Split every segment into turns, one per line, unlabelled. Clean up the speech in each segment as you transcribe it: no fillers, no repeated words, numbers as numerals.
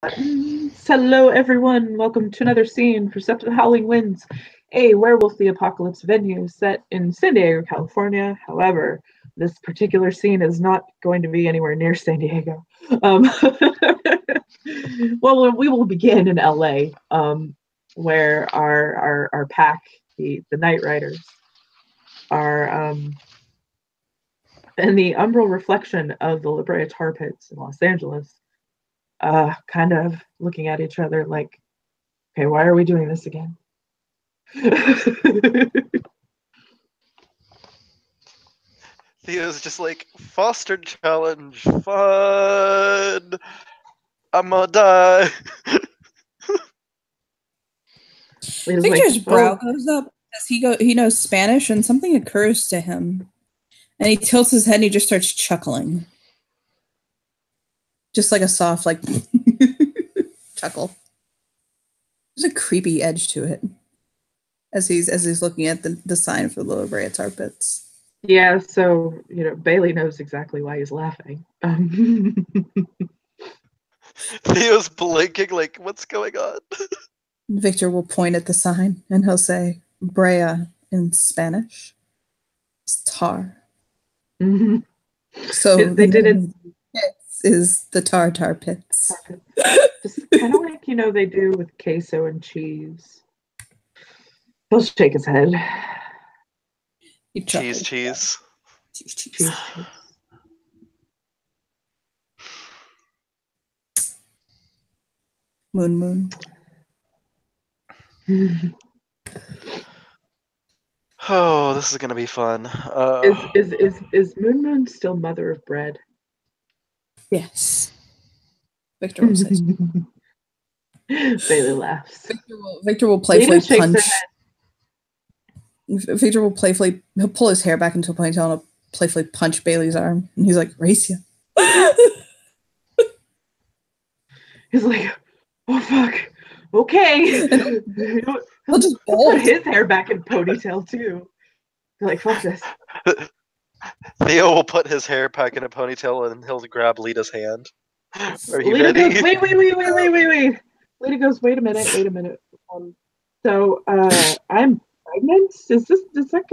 Hello, everyone. Welcome to another scene for Sept of the Howling Winds, a werewolf the apocalypse venue set in San Diego, California. However, this particular scene is not going to be anywhere near San Diego. Um, well, we will begin in LA, where our pack, the Night Riders, are in the umbral reflection of the La Brea tar pits in Los Angeles, kind of looking at each other like, okay, why are we doing this again?
Theo's just like, foster challenge, fun. I'm gonna die.
Victor's brow goes up as he knows Spanish, and something occurs to him. And he tilts his head and he just starts chuckling. Just like a soft, like, chuckle. There's a creepy edge to it. As he's looking at the sign for the La Brea tar pits.
Yeah, so, Bailey knows exactly why he's laughing.
Theo's blinking like, what's going on?
Victor will point at the sign and he'll say, Brea in Spanish is tar.
Mm-hmm.
So
they did it.
Is the tar pits.
Just kind of like, they do with queso and cheese. He'll shake his head.
Cheese.
Moon.
Oh, this is gonna be fun.
Is Moon still mother of bread?
Yes. Victor will say so.
Bailey laughs.
Victor will playfully punch. Victor will playfully, he'll pull his hair back into a ponytail and he'll playfully punch Bailey's arm. And he's like, Racia.
He's like, oh, fuck. Okay. He'll just put his hair back in ponytail, too. Like, fuck this.
Theo will put his hair back in a ponytail and he'll grab Lita's hand. Are you
Lita
ready?
Goes, wait. Lita goes, wait a minute. So, I'm pregnant? Is that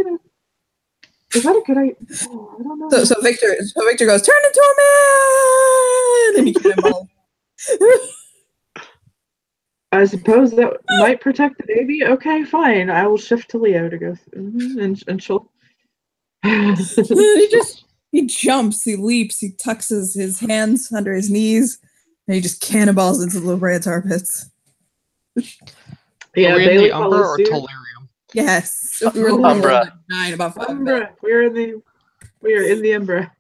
a good idea? Oh, I don't know.
So Victor goes, turn into a man! And he cannonballs.
I suppose that might protect the baby. Okay, fine. I will shift to Leo to go through, and she'll.
He jumps, he leaps, he tucks his hands under his knees, and he just cannonballs into the La Brea tar pits.
Yeah,
are we
Bailey
in the Umbra or
suit.
Delirium?
Yes,
we were in
the Umbra. About 5
Umbra. We are in the Umbra.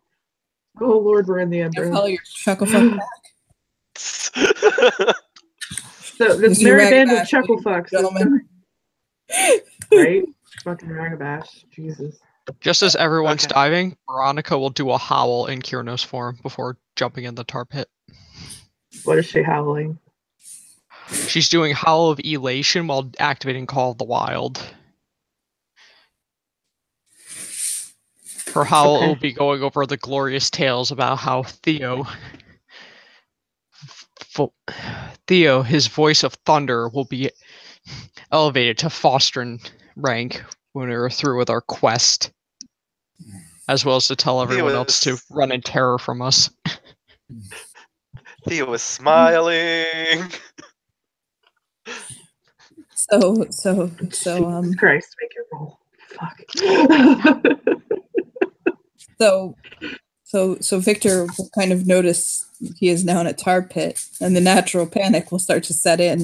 Oh Lord, we're in the Umbra.
Follow your chuckle fuck back.
So this merry band of chuckle fucks, right? Fucking Ragabash, Jesus.
Just as everyone's diving, Veronica will do a howl in Kyrnos form before jumping in the tar pit.
What is she howling?
She's doing Howl of Elation while activating Call of the Wild. Her howl will be going over the glorious tales about how Theo, his voice of thunder, will be elevated to Fostering rank when we're through with our quest, as well as to tell everyone else to run in terror from us.
Theo is smiling.
So
Jesus Christ, make it roll. Fuck.
So Victor will kind of notice he is now in a tar pit, and the natural panic will start to set in.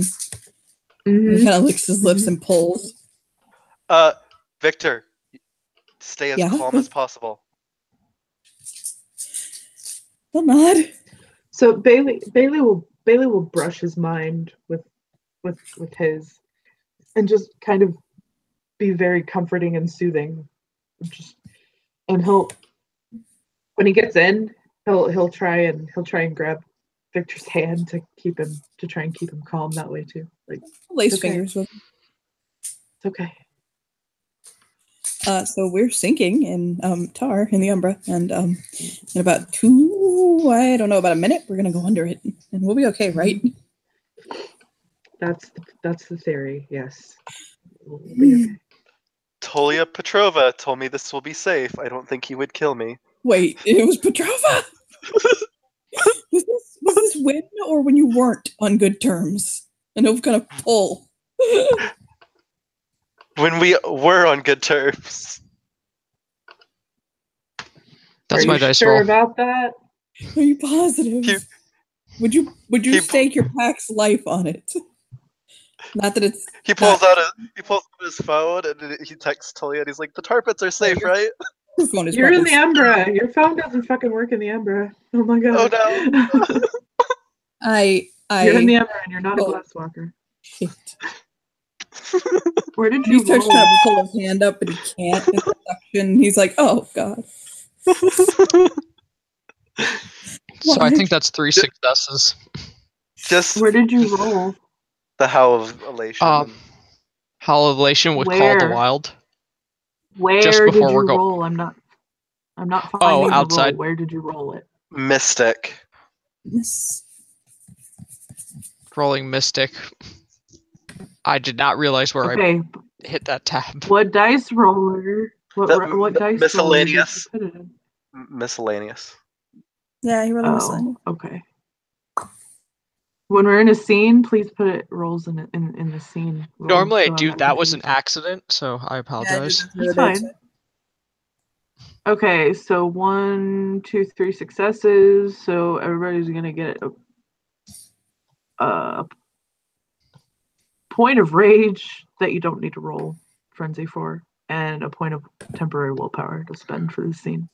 Mm-hmm. He kind of licks his lips and pulls.
Victor, stay as calm as possible.
Well, not.
So Bailey will brush his mind with his, and just kind of be very comforting and soothing. And he'll, when he gets in, he'll try and grab Victor's hand to try and keep him calm that way too. Like
lace fingers with him.
It's okay.
So we're sinking in tar in the Umbra, and in about about a minute, we're gonna go under it, and we'll be okay, right?
That's the theory. Yes. We'll be okay.
Tolia Petrova told me this will be safe. I don't think he would kill me.
Wait, it was Petrova. Was this when or when you weren't on good terms? I know kind of pull.
When we were on good terms.
That's
Are
my
you
dice
sure
roll.
about that?
Are you positive?
He-
would you
he-
stake your pack's life on it? Not that it's
He pulls out his phone and he texts Tolia and he's like, "The tar pits are safe, right?"
your phone is
You're in the
probably-
Umbra. Your phone doesn't fucking work in the Umbra. Oh my god.
Oh no.
You're in the Umbra and you're not a
Oh.
glasswalker.
Shit.
Where did
He
you
starts
roll?
trying to pull his hand up, but he can't. It's suction. He's like, "Oh god."
So I
What?
think that's 3 successes.
Just
Where did you roll?
the howl of elation.
Hallucination would call the
Where?
wild.
Where
Just
did
before
you
we're go-
roll? I'm not finding the
outside.
roll. Where did you roll it?
Mystic.
Yes.
Rolling Mystic. I did not realize where
Okay.
I hit that tab.
What dice roller? What dice
miscellaneous.
roller did you put it in?
Miscellaneous.
Yeah, he really was.
Oh, okay. When we're in a scene, please put it rolls in the scene. roll,
Normally
so
I
I'm
do.
not
That was an
confused.
accident, so I apologize.
It's fine. Okay, so 1, 2, 3 successes. So everybody's gonna get a point of rage that you don't need to roll frenzy for, and a point of temporary willpower to spend for the scene.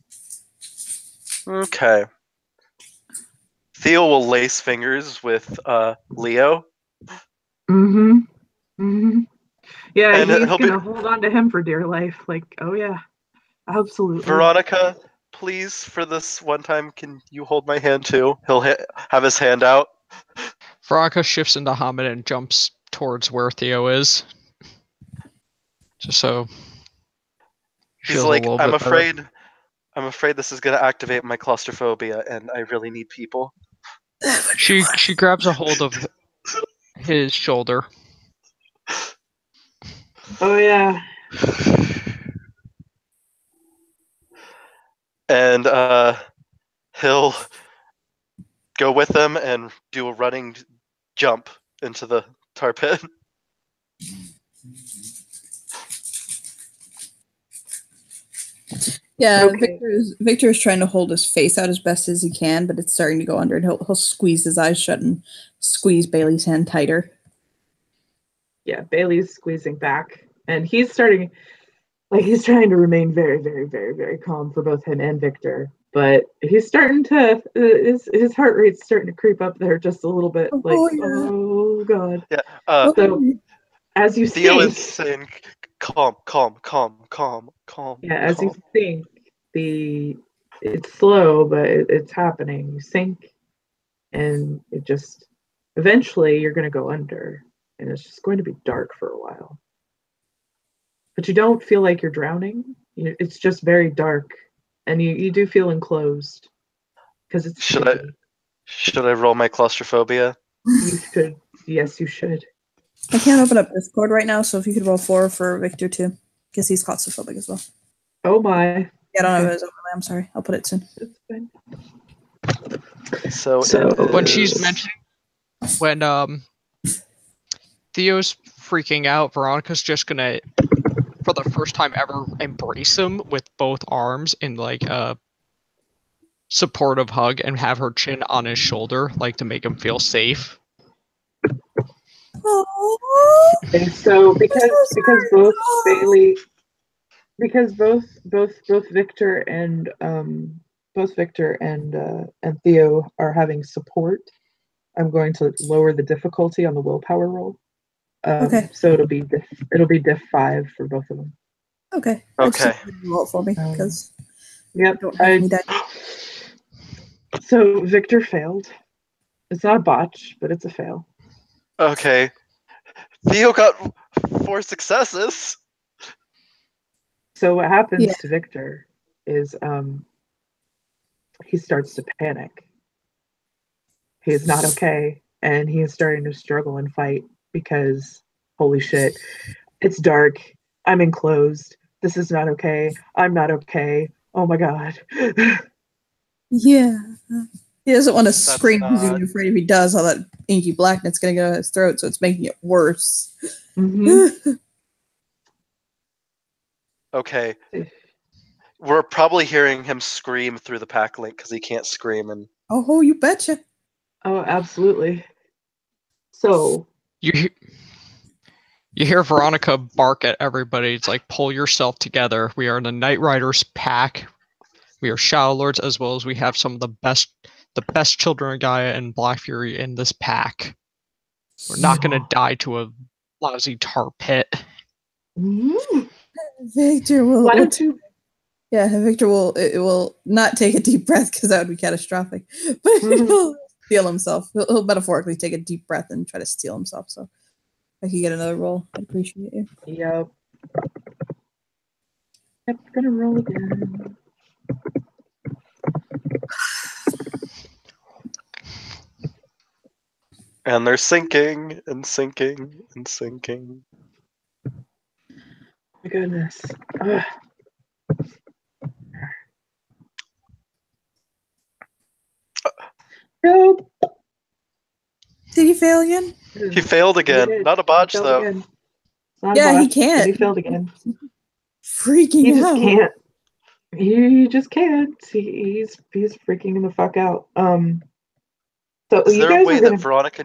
Okay. Theo will lace fingers with Leo.
Mm-hmm. Mm-hmm. Yeah,
And
he's
he'll be-
gonna hold on to him for dear life. Like, oh yeah, absolutely.
Veronica, please, for this one time, can you hold my hand too? He'll have his hand out.
Veronica shifts into Hamid and jumps towards where Theo is. Just so
He's
feels
like,
a little
I'm
bit better.
afraid this is gonna activate my claustrophobia, and I really need people.
She grabs a hold of his shoulder.
Oh yeah.
And he'll go with them and do a running jump into the tar pit.
Yeah,
Okay.
Victor is trying to hold his face out as best as he can, but it's starting to go under, and he'll squeeze his eyes shut and squeeze Bailey's hand tighter.
Yeah, Bailey's squeezing back, and he's trying to remain very, very, very, very calm for both him and Victor. But he's starting to his heart rate's starting to creep up there just a little bit. Like, oh god.
Yeah.
So as you
Theo
sink,
is saying, calm.
yeah, as
calm.
you sink, it's slow, but it's happening. You sink, and it just eventually you're going to go under, and it's just going to be dark for a while. But you don't feel like you're drowning. It's just very dark, and you do feel enclosed because it's
Should
sticky.
I roll my claustrophobia?
You should. Yes, you should.
I can't open up Discord right now, so if you could roll 4 for Victor too, because he's claustrophobic as well.
Oh my.
Yeah, I don't
Okay.
know his overlay. I'm sorry. I'll put it soon.
That's fine.
So
When she's mentioning when Theo's freaking out, Veronica's just gonna, for the first time ever, embrace him with both arms in like a supportive hug and have her chin on his shoulder, like to make him feel safe.
And so because both Bailey, because both Victor and and Theo are having support, I'm going to lower the difficulty on the willpower roll.
Okay.
So it'll be diff 5 for both of them.
Okay.
Okay.
Roll it for me because
Yep.
I don't have any dice.
So Victor failed. It's not a botch, but it's a fail.
Okay. Theo got 4 successes.
So what happens
Yeah.
to Victor is he starts to panic. He is not okay, and he is starting to struggle and fight. because holy shit, it's dark. I'm enclosed. This is not okay. I'm not okay. Oh my god.
Yeah. He doesn't want to scream because
not-
he's afraid if he does, all that inky blackness going to go down his throat, so it's making it worse.
Mhm.
Okay. We're probably hearing him scream through the pack link because he can't scream. And
Oh, you betcha.
Oh, absolutely. So,
You hear Veronica bark at everybody. It's like, pull yourself together. We are the Night Riders pack. We are Shadow Lords, as well as we have some of the best children of Gaia and Black Fury in this pack. We're not going to die to a lousy tar pit.
Victor will.
why don't you?
Yeah, Victor will not take a deep breath because that would be catastrophic. But he'll steal himself. He'll metaphorically take a deep breath and try to steal himself. So if I could get another roll, I'd appreciate you.
Yep. Yep, gonna roll again.
and they're sinking and sinking and sinking.
My goodness. Ugh. Nope.
Did he fail again?
He failed again.
did.
Not a botch
Failed
though.
again. It's not a
Yeah, he
botch, but
can't.
He failed again.
Freaking
He just
out.
can't. He just can't. He's freaking the fuck out. So
Is
you
there a
guys
way
are
that
gonna.
Veronica?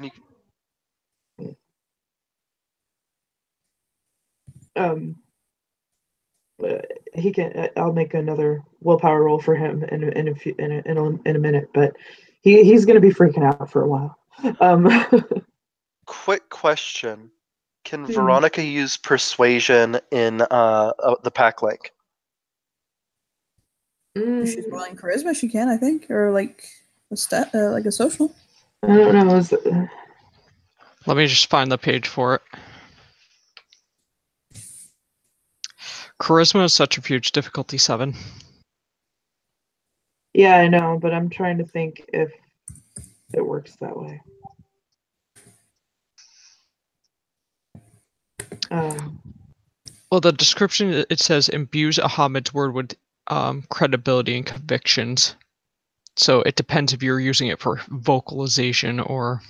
He can. I'll make another willpower roll for him in a minute, but he's gonna be freaking out for a while.
Quick question: Can
Hmm.
Veronica use persuasion in the pack link?
If she's rolling charisma, she can, I think, or like like a social.
I don't know.
Let me just find the page for it. Charisma is such a huge difficulty 7.
Yeah, I know, but I'm trying to think if it works that way.
Well, the description, it says imbues Ahmed's word with credibility and convictions. So it depends if you're using it for vocalization or.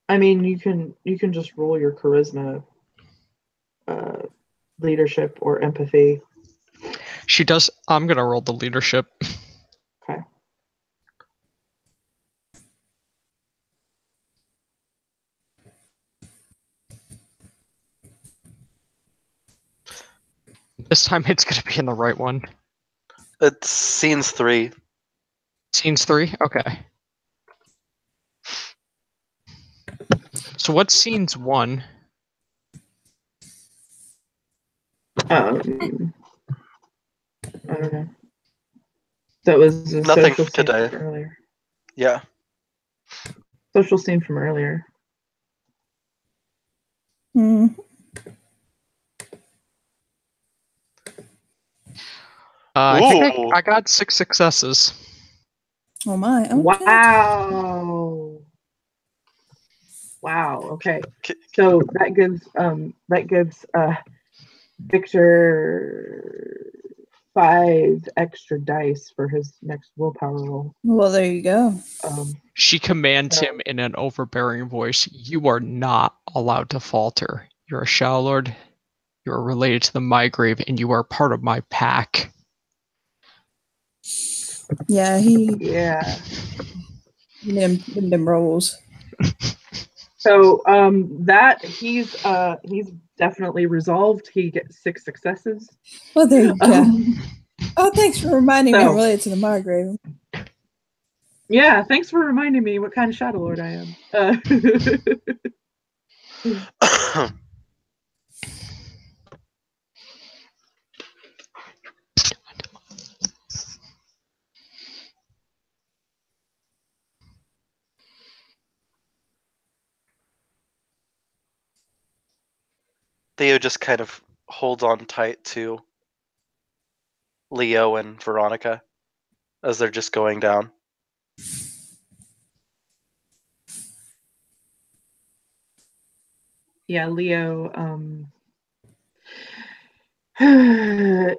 I mean, you can just roll your charisma, leadership, or empathy.
She does. I'm gonna roll the leadership.
Okay.
This time it's gonna be in the right one.
It's scenes 3.
Scenes 3? Okay. So what's scenes 1?
I don't know. That was a
Nothing
social scene
today.
from earlier.
Yeah.
Social scene from earlier.
I think
Ooh.
I got 6 successes.
Oh my! Okay.
Wow. Wow. Okay. So that gives Victor 5 extra dice for his next willpower roll.
Well, there you go.
She commands him in an overbearing voice. You are not allowed to falter. You're a Shadow Lord. You are related to the Mygrave, and you are part of my pack.
Yeah, he
Yeah.
them rolls.
So that he's definitely resolved. He gets 6 successes.
Well, there you go. Oh, thanks for reminding me I'm
So-
related to the Margrave.
Yeah, thanks for reminding me what kind of Shadow Lord I am.
Theo just kind of holds on tight to Leo and Veronica. as they're just going down.
Yeah, Leo.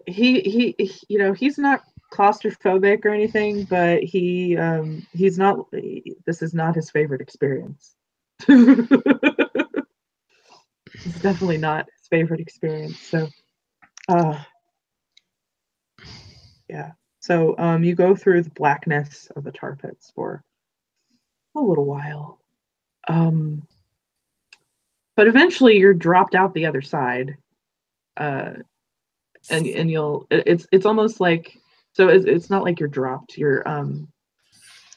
He's not claustrophobic or anything, but he's not. This is not his favorite experience. It's definitely not his favorite experience. So, yeah. So, you go through the blackness of the tar pits for a little while, but eventually you're dropped out the other side, and it's almost like, so it's not like you're dropped. You're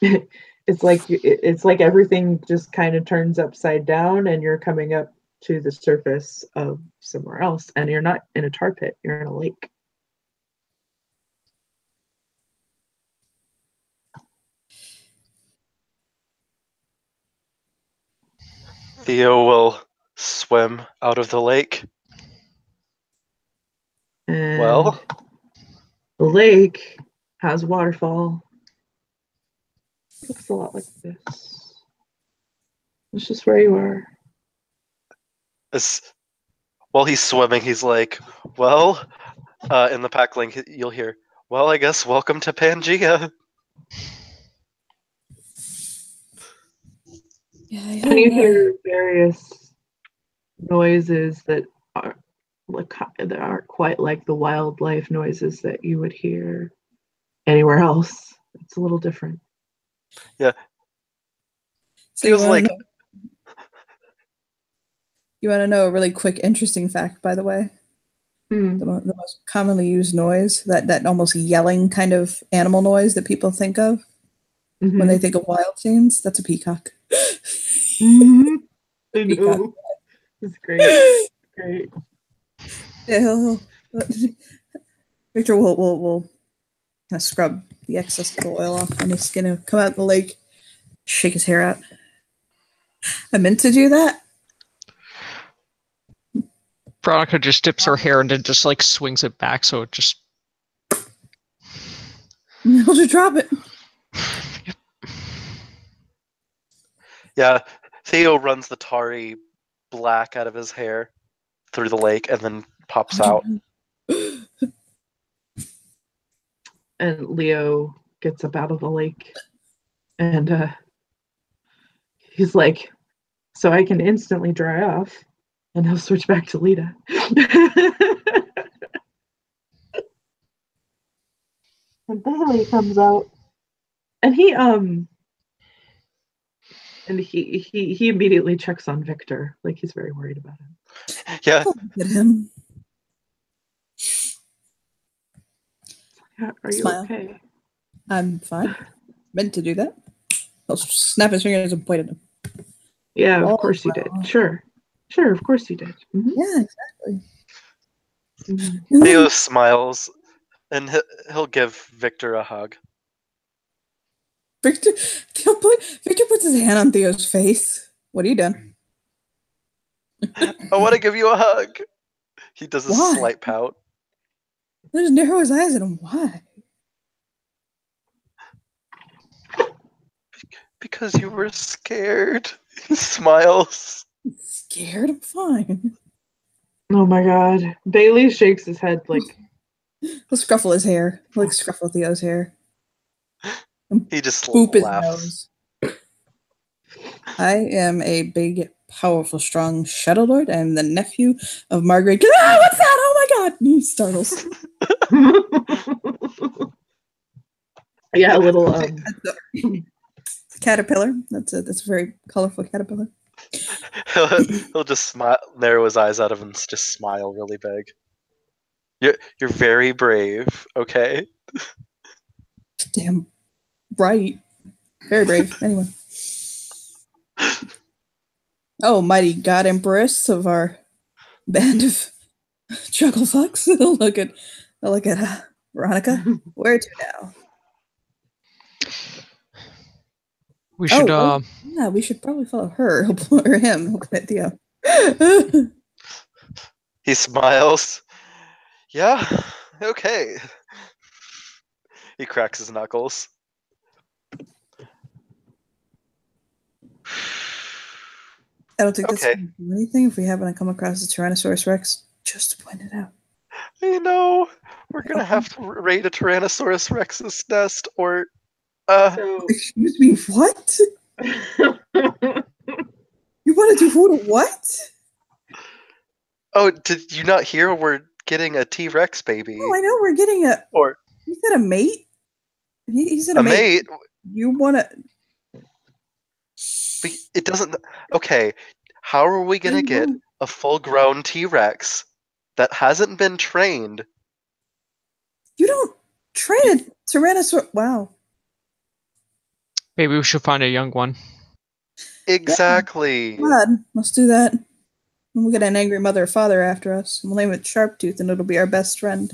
it's like everything just kind of turns upside down, and you're coming up to the surface of somewhere else, and you're not in a tar pit. You're in a lake.
Theo will swim out of the lake.
And
Well,
the lake has a waterfall. It looks a lot like this. It's just where you are.
while he's swimming, he's like, well, in the pack link, you'll hear, well, I guess welcome to Pangea.
Yeah,
And you hear various noises that aren't quite like the wildlife noises that you would hear anywhere else. It's a little different.
Yeah.
So
Feels like
you want to know a really quick, interesting fact, by the way? The most commonly used noise, that almost yelling kind of animal noise that people think of when they think of wild scenes, that's a peacock.
I know. It's great. Great.
Yeah, Victor will kind of scrub the excess of the oil off on his skin and come out in the lake, shake his hair out. I meant to do that.
Veronica just dips her hair and then just like swings it back, so it just.
I'll just drop it.
Yeah, Theo runs the tarry black out of his hair through the lake and then pops out.
And Leo gets up out of the lake, and he's like, so I can instantly dry off, and he'll switch back to Lita. And Bailey comes out, and he immediately checks on Victor, like he's very worried about him.
Yeah.
Look at him.
Yeah, are you
Smile.
okay?
I'm fine. Meant to do that. I'll snap his fingers and point at him.
Yeah, of course you did. Sure, of course you did.
Yeah, exactly.
Theo smiles, and he'll give Victor a hug.
Victor puts his hand on Theo's face. What are you doing?
I want to give you a hug. He does a
Why?
slight pout.
He just narrow his eyes at him. Why?
Because you were scared. He smiles.
Scared? I'm fine.
Oh my god. Bailey shakes his head like...
He'll scruffle his hair. He'll like scruffle Theo's hair.
He just
Boop his
laughs.
nose. I am a big, powerful, strong Shadow Lord. I am the nephew of Margaret. Ah, what's that? Oh my god! And he startles.
Yeah, a little
Caterpillar. That's a very colorful caterpillar.
He'll just smile, narrow his eyes at him, and just smile really big. You're very brave, okay?
Damn right. Very brave. Anyway. Oh, mighty god empress of our band of chuckle fucks. look at Veronica. Where to now?
We should
yeah, we should probably follow her or him. Look at Theo.
He smiles. Yeah, okay. He cracks his knuckles.
I don't think that's
Okay.
going to do anything if we happen to come across a Tyrannosaurus Rex. Just to point it out.
You know, we're gonna have to raid a Tyrannosaurus Rex's nest, or
So
Excuse me, what? You want to do who to what?
oh, did you not hear? We're getting a T-Rex baby,
Oh, I know we're getting a.
or
He said a mate. He said
a mate.
You want to?
It doesn't. Okay, how are we gonna get a full-grown T-Rex that hasn't been trained?
You don't train a Tyrannosaurus. Wow.
Maybe we should find a young one.
Exactly.
Come on, let's do that. And we'll get an angry mother or father after us. And we'll name it Sharptooth, and it'll be our best friend.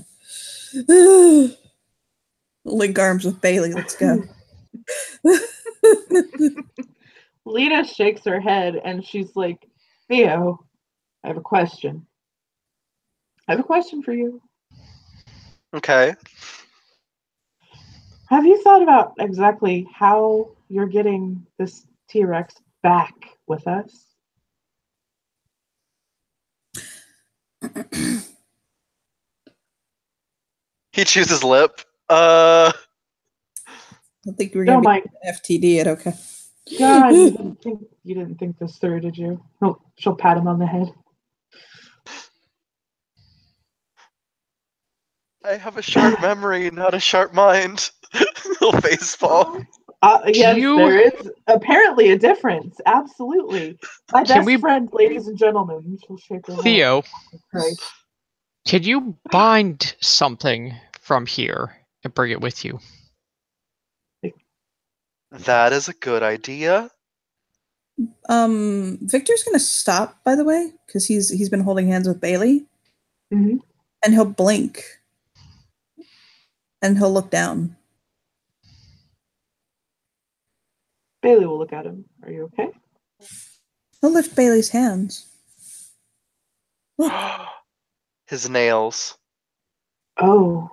Link arms with Bailey. Let's go.
Lena shakes her head and she's like, Theo, I have a question. I have a question for you.
Okay.
Have you thought about exactly how you're getting this T-Rex back with us?
He chews his lip.
I think we're
Don't
gonna
mind.
be FTD it. Okay.
God, you didn't think this through, did you? She'll pat him on the head.
I have a sharp memory, not a sharp mind. He'll face palm.
Yes,
you-
there is apparently a difference. Absolutely. My
Can
best
we-
friend, ladies and gentlemen. She'll shake her head.
Theo,
Right.
can you bind something from here and bring it with you?
That is a good idea.
Victor's gonna stop, by the way, because he's been holding hands with Bailey,
Mm-hmm.
and he'll blink, and he'll look down.
Bailey will look at him. Are you okay?
He'll lift Bailey's hands. Look,
His nails.
Oh,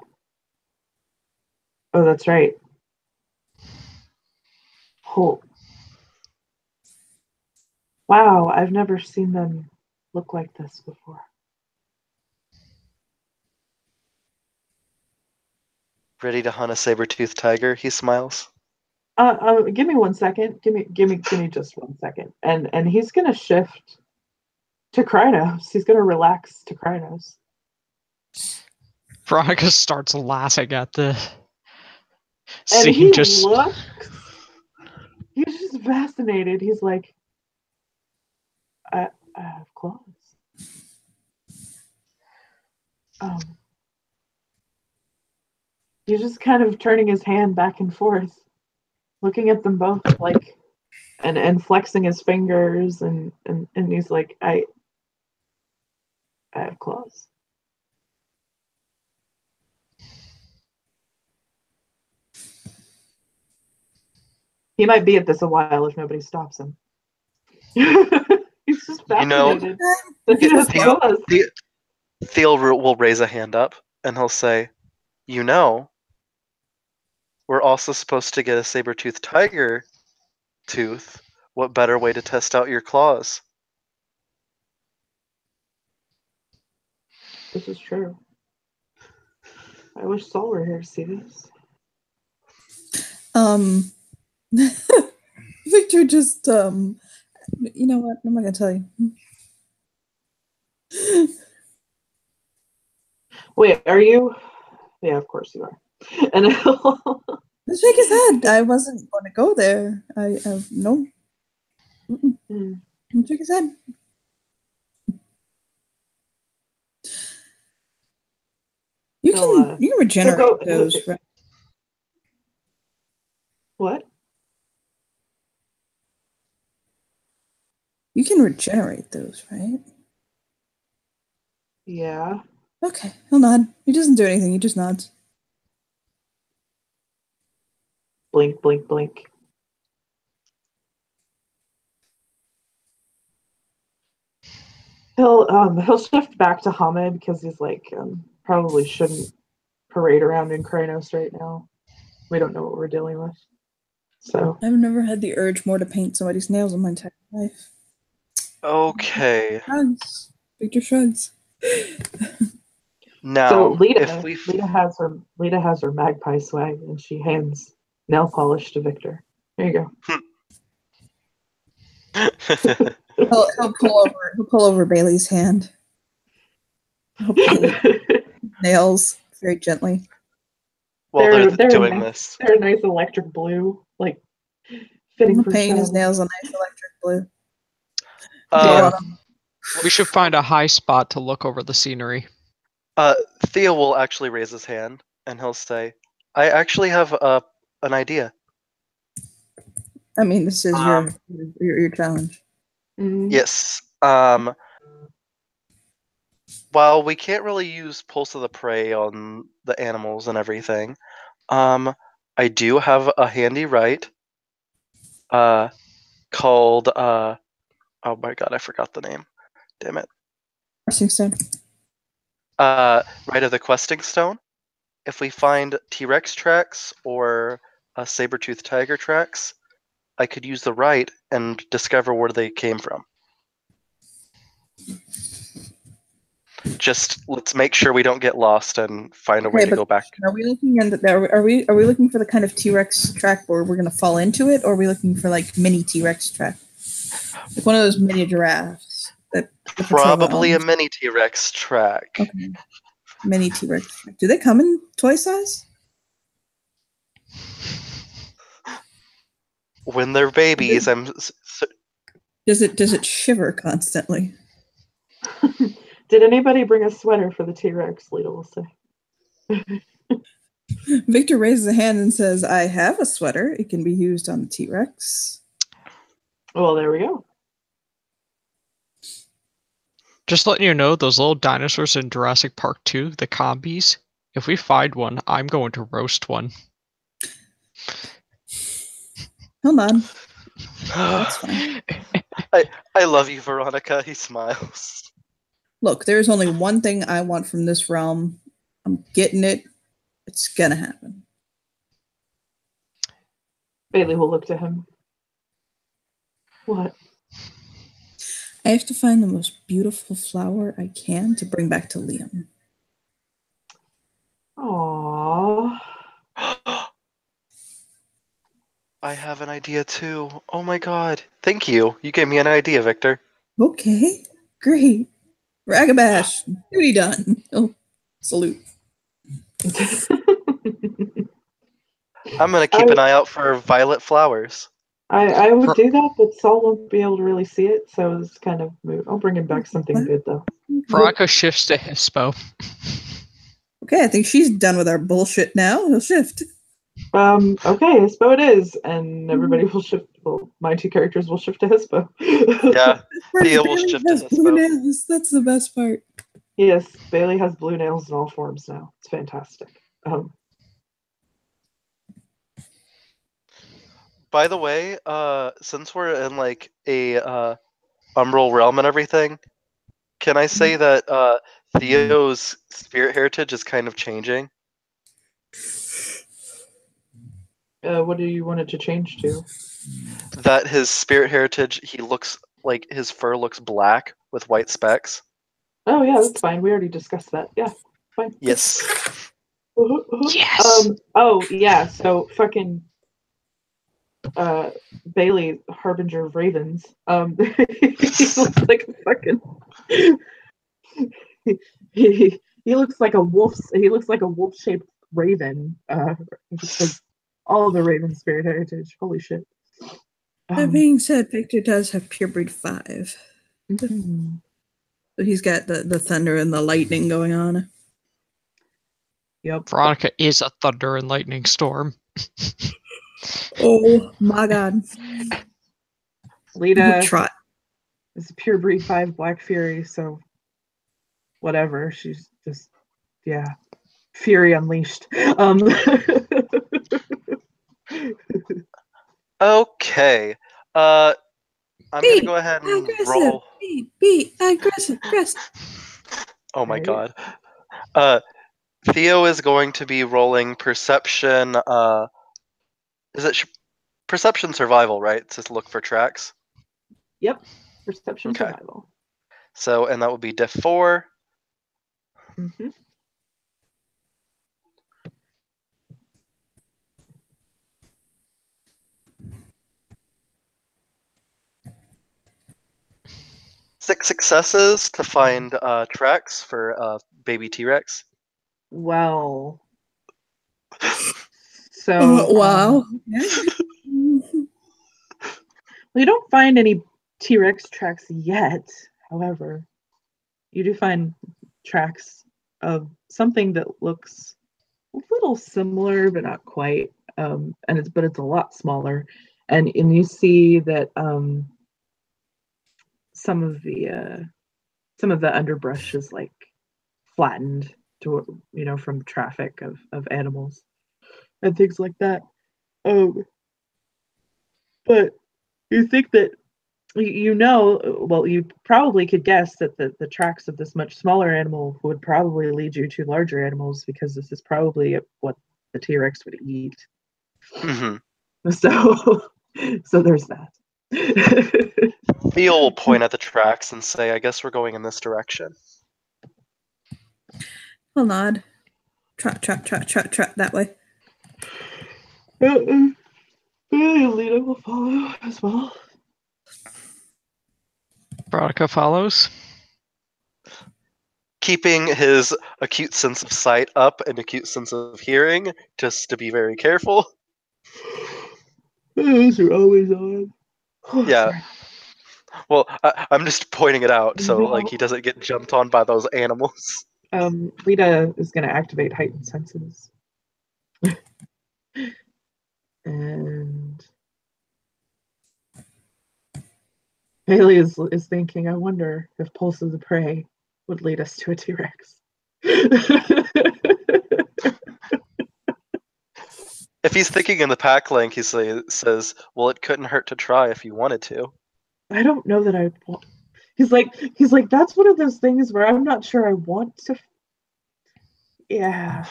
that's right. Oh. Wow, I've never seen them look like this before.
Ready to hunt a saber-toothed tiger? He smiles.
Give me 1 second. Give me just 1 second. And he's gonna shift to Krynos. He's gonna relax to Krynos.
Veronica starts laughing at the
And
scene.
he
Just
looks. He's just fascinated. He's like, I have claws. He's just kind of turning his hand back and forth, looking at them both, like, and flexing his fingers, and he's like, I have claws. He might be at this a while if nobody stops him. He's just fascinated. That he has claws.
Theo will raise a hand up, and he'll say, you know, we're also supposed to get a saber-toothed tiger tooth. What better way to test out your claws?
This is true. I wish Saul were here to see this.
Victor just you know what? I'm not gonna tell you.
Wait, are you? Yeah, of course you are. And he'll
Let's shake his head. I wasn't going to go there. I no. Shake his head. You can regenerate those. Right?
What?
You can regenerate those, right?
Yeah.
Okay, he'll nod. He doesn't do anything. He just nods.
Blink, blink, blink. He'll shift back to Hamid because he's like probably shouldn't parade around in Krynos right now. We don't know what we're dealing with. So
I've never had the urge more to paint somebody's nails in my entire life.
Okay.
Shrugs. Victor shrugs.
Now,
Lita
if we
Lita has her magpie swag, and she hands nail polish to Victor. There you
He'll pull over Bailey's hand. He'll paint
go.
nails very gently.
while they're doing this,
They're a nice electric blue, like fitting
He'll
for
paint his
shadow.
nails a nice electric blue.
uh,
We should find a high spot to look over the scenery.
Theo will actually raise his hand and he'll say, "I actually have an idea."
I mean, this is your challenge.
Mhm.
Yes. While we can't really use Pulse of the Prey on the animals and everything, I do have a handy right called oh my god, I forgot the name. Damn it.
Questing stone.
Right of the Questing Stone. If we find T-Rex tracks or saber-toothed tiger tracks, I could use the right and discover where they came from. Just let's make sure we don't get lost and find a way to go back.
Are we looking are we looking for the kind of T-Rex track where we're gonna fall into it, or are we looking for like mini T-Rex track, like one of those mini giraffes?
Probably a mini T-Rex track.
Okay. Mini T-Rex track. Do they come in toy size?
When they're babies,
Does it shiver constantly?
Did anybody bring a sweater for the T-Rex? Lita will say.
Victor raises a hand and says, "I have a sweater. It can be used on the T-Rex."
Well, there we go.
Just letting you know, those little dinosaurs in Jurassic Park 2, the combies, if we find one, I'm going to roast one.
Hold on. That's fine.
I love you, Veronica. He smiles.
Look, there's only one thing I want from this realm. I'm getting it. It's gonna happen.
Bailey will look to him. What?
I have to find the most beautiful flower I can to bring back to Liam.
Aww.
I have an idea too. Oh my god. Thank you. You gave me an idea, Victor.
Okay, great. Ragabash, duty done. Oh, salute.
I'm gonna keep an eye out for violet flowers.
I would do that, but Saul won't be able to really see it, so it's kind of moot. I'll bring him back something good, though.
Veronica shifts to Hispo.
Okay, I think she's done with our bullshit now. He'll shift.
Okay, Hispo it is, and everybody will shift. Well, my two characters will shift to Hispo.
Yeah, Theo will
Bailey
shift to
has blue
Hispo.
nails. That's the best part.
Yes, Bailey has blue nails in all forms now. It's fantastic.
By the way, since we're in like a Umbral realm and everything, can I say that Theo's spirit heritage is kind of changing?
What do you want it to change to?
That his spirit heritage, he looks like his fur looks black with white specks.
Oh yeah, that's fine. We already discussed that. Yeah, fine.
Yes.
Yes.
Oh yeah. So fucking. Bailey, harbinger of ravens. He looks like a fucking. he looks like a wolf. He looks like a wolf-shaped raven. Because all of the raven spirit heritage. Holy shit.
That being said, Victor does have purebreed 5.
Mm-hmm.
So he's got the thunder and the lightning going on.
Yep.
Veronica is a thunder and lightning storm.
Oh my god.
Lita
Trot.
is a purebreed 5 Black Fury, so whatever. She's just Fury unleashed.
Okay. I'm gonna go ahead and roll.
Be aggressive.
Oh my god. Theo is going to be rolling perception Is it perception survival, right? To look for tracks.
Yep. Perception
Okay.
survival.
So, and that would be diff 4.
Mm-hmm.
Six successes to find tracks for baby T-Rex.
Well. So.
Wow.
You don't find any T-Rex tracks yet. However, you do find tracks of something that looks a little similar, but not quite. But it's a lot smaller, and you see that some of the underbrush is like flattened to from traffic of animals and things like that. But you think that you probably could guess that the tracks of this much smaller animal would probably lead you to larger animals, because this is probably what the T-Rex would eat.
Mm-hmm.
So there's that.
Theo will point at the tracks and say, I guess we're going in this direction.
I'll nod. Trot that way.
Lita will follow as well.
Veronica follows.
Keeping his acute sense of sight up and acute sense of hearing, just to be very careful.
Those are always on. Oh,
Yeah.
sorry.
Well, I'm just pointing it out so like he doesn't get jumped on by those animals.
Lita is going to activate heightened senses. And Bailey is thinking, I wonder if Pulse of the Prey would lead us to a T-Rex.
If he's thinking in the pack link, he says, well, it couldn't hurt to try if you wanted to.
I don't know that I want. He's like, that's one of those things where I'm not sure I want to. Yeah.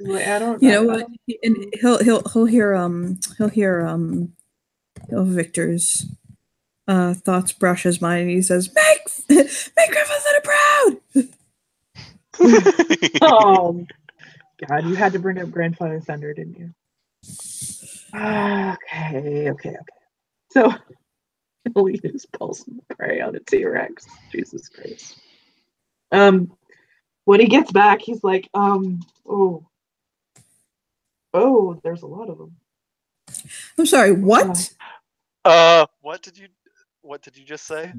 Like, I don't know.
You know what? And he'll hear Victor's thoughts brush his mind, and he says, "Make Grandfather proud."
Oh God, you had to bring up Grandfather Thunder, didn't you? Okay. So he'll use Pulse of the Prey on a T-Rex. Jesus Christ. When he gets back, he's like, oh, there's a lot of them.
I'm sorry, what?
What did you just say?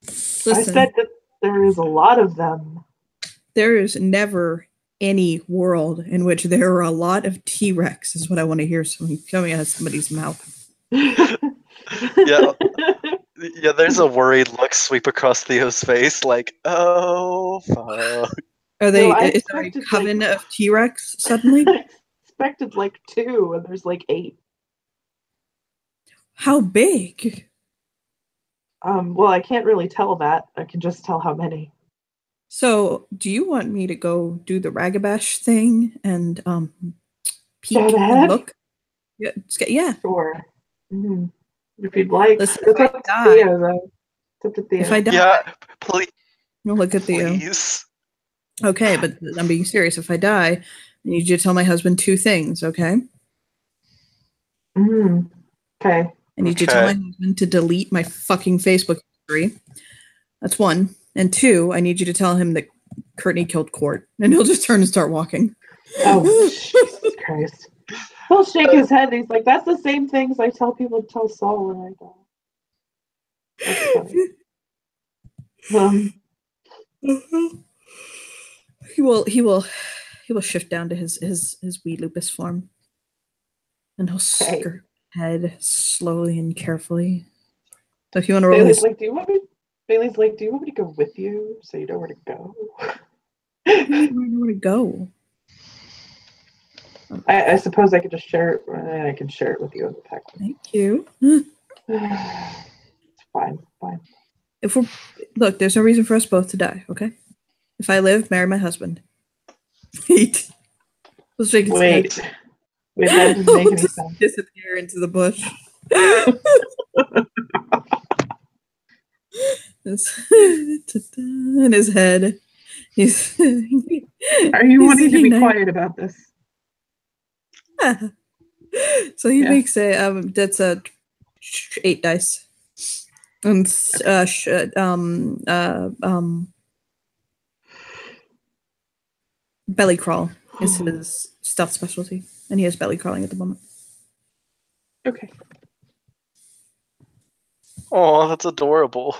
Listen,
I said that there is a lot of them.
There is never any world in which there are a lot of T-Rex, is what I want to hear coming out of somebody's mouth.
Yeah, there's a worried look sweep across Theo's face, like, oh, fuck.
Are they?
No, I
is there a
expected,
coven of T-Rex suddenly?
I expected like 2, and there's like 8.
How big?
Well, I can't really tell that. I can just tell how many.
So, do you want me to go do the Ragabash thing and peek
Go
and
ahead.
look? Yeah.
Sure. Mm-hmm. If you'd like.
Listen,
It's up to Theo, though. It's up to Theo.
If I die,
Yeah, please.
I'll look at Theo.
Please.
Okay, but I'm being serious. If I die, I need you to tell my husband 2 things, okay?
Mm-hmm. Okay.
I need you to tell my husband to delete my fucking Facebook history. That's 1. And 2, I need you to tell him that Courtney killed Court. And he'll just turn and start walking.
Oh, Jesus Christ. He'll shake his head. And he's like, that's the same things I tell people to tell Saul when I die. That's funny.
He will shift down to his wee lupus form. And he'll skirt head slowly and carefully. So if you want to roll
Bailey's like, do you want me to go with you so you know where to go?
Where do you want to go?
I suppose I could just share it. I can share it with you in the pack.
Thank you.
It's fine.
Look, there's no reason for us both to die, okay? If I live, marry my husband. Wait. Let's shake his head.
Wait, that doesn't make any
Just
sense.
disappear into the bush. In his head. He's
Are you wanting to be quiet about this?
So he
Yeah.
makes that's a 8 dice. And belly crawl is his stealth specialty, and he has belly crawling at the moment.
Okay.
Oh, that's adorable.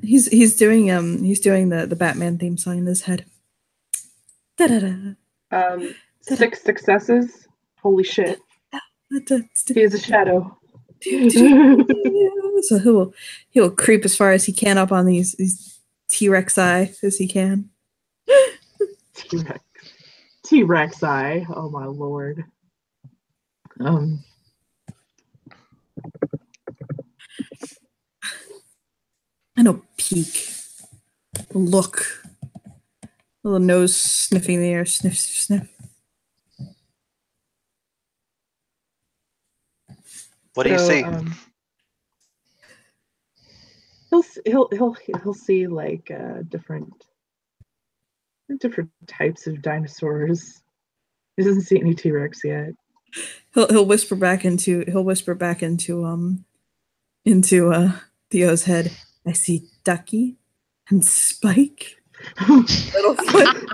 He's doing the Batman theme song in his head. Da-da-da.
6 successes. Holy shit. He is a shadow.
So he'll creep as far as he can up on these T-Rex eye as he can.
T-Rex eye. Oh my lord.
And he'll peek, look, little nose sniffing the air, sniff, sniff.
What do you see?
He'll see like different types of dinosaurs. He doesn't see any T-Rex yet.
He'll whisper back into Theo's head. I see Ducky and Spike. Littlefoot.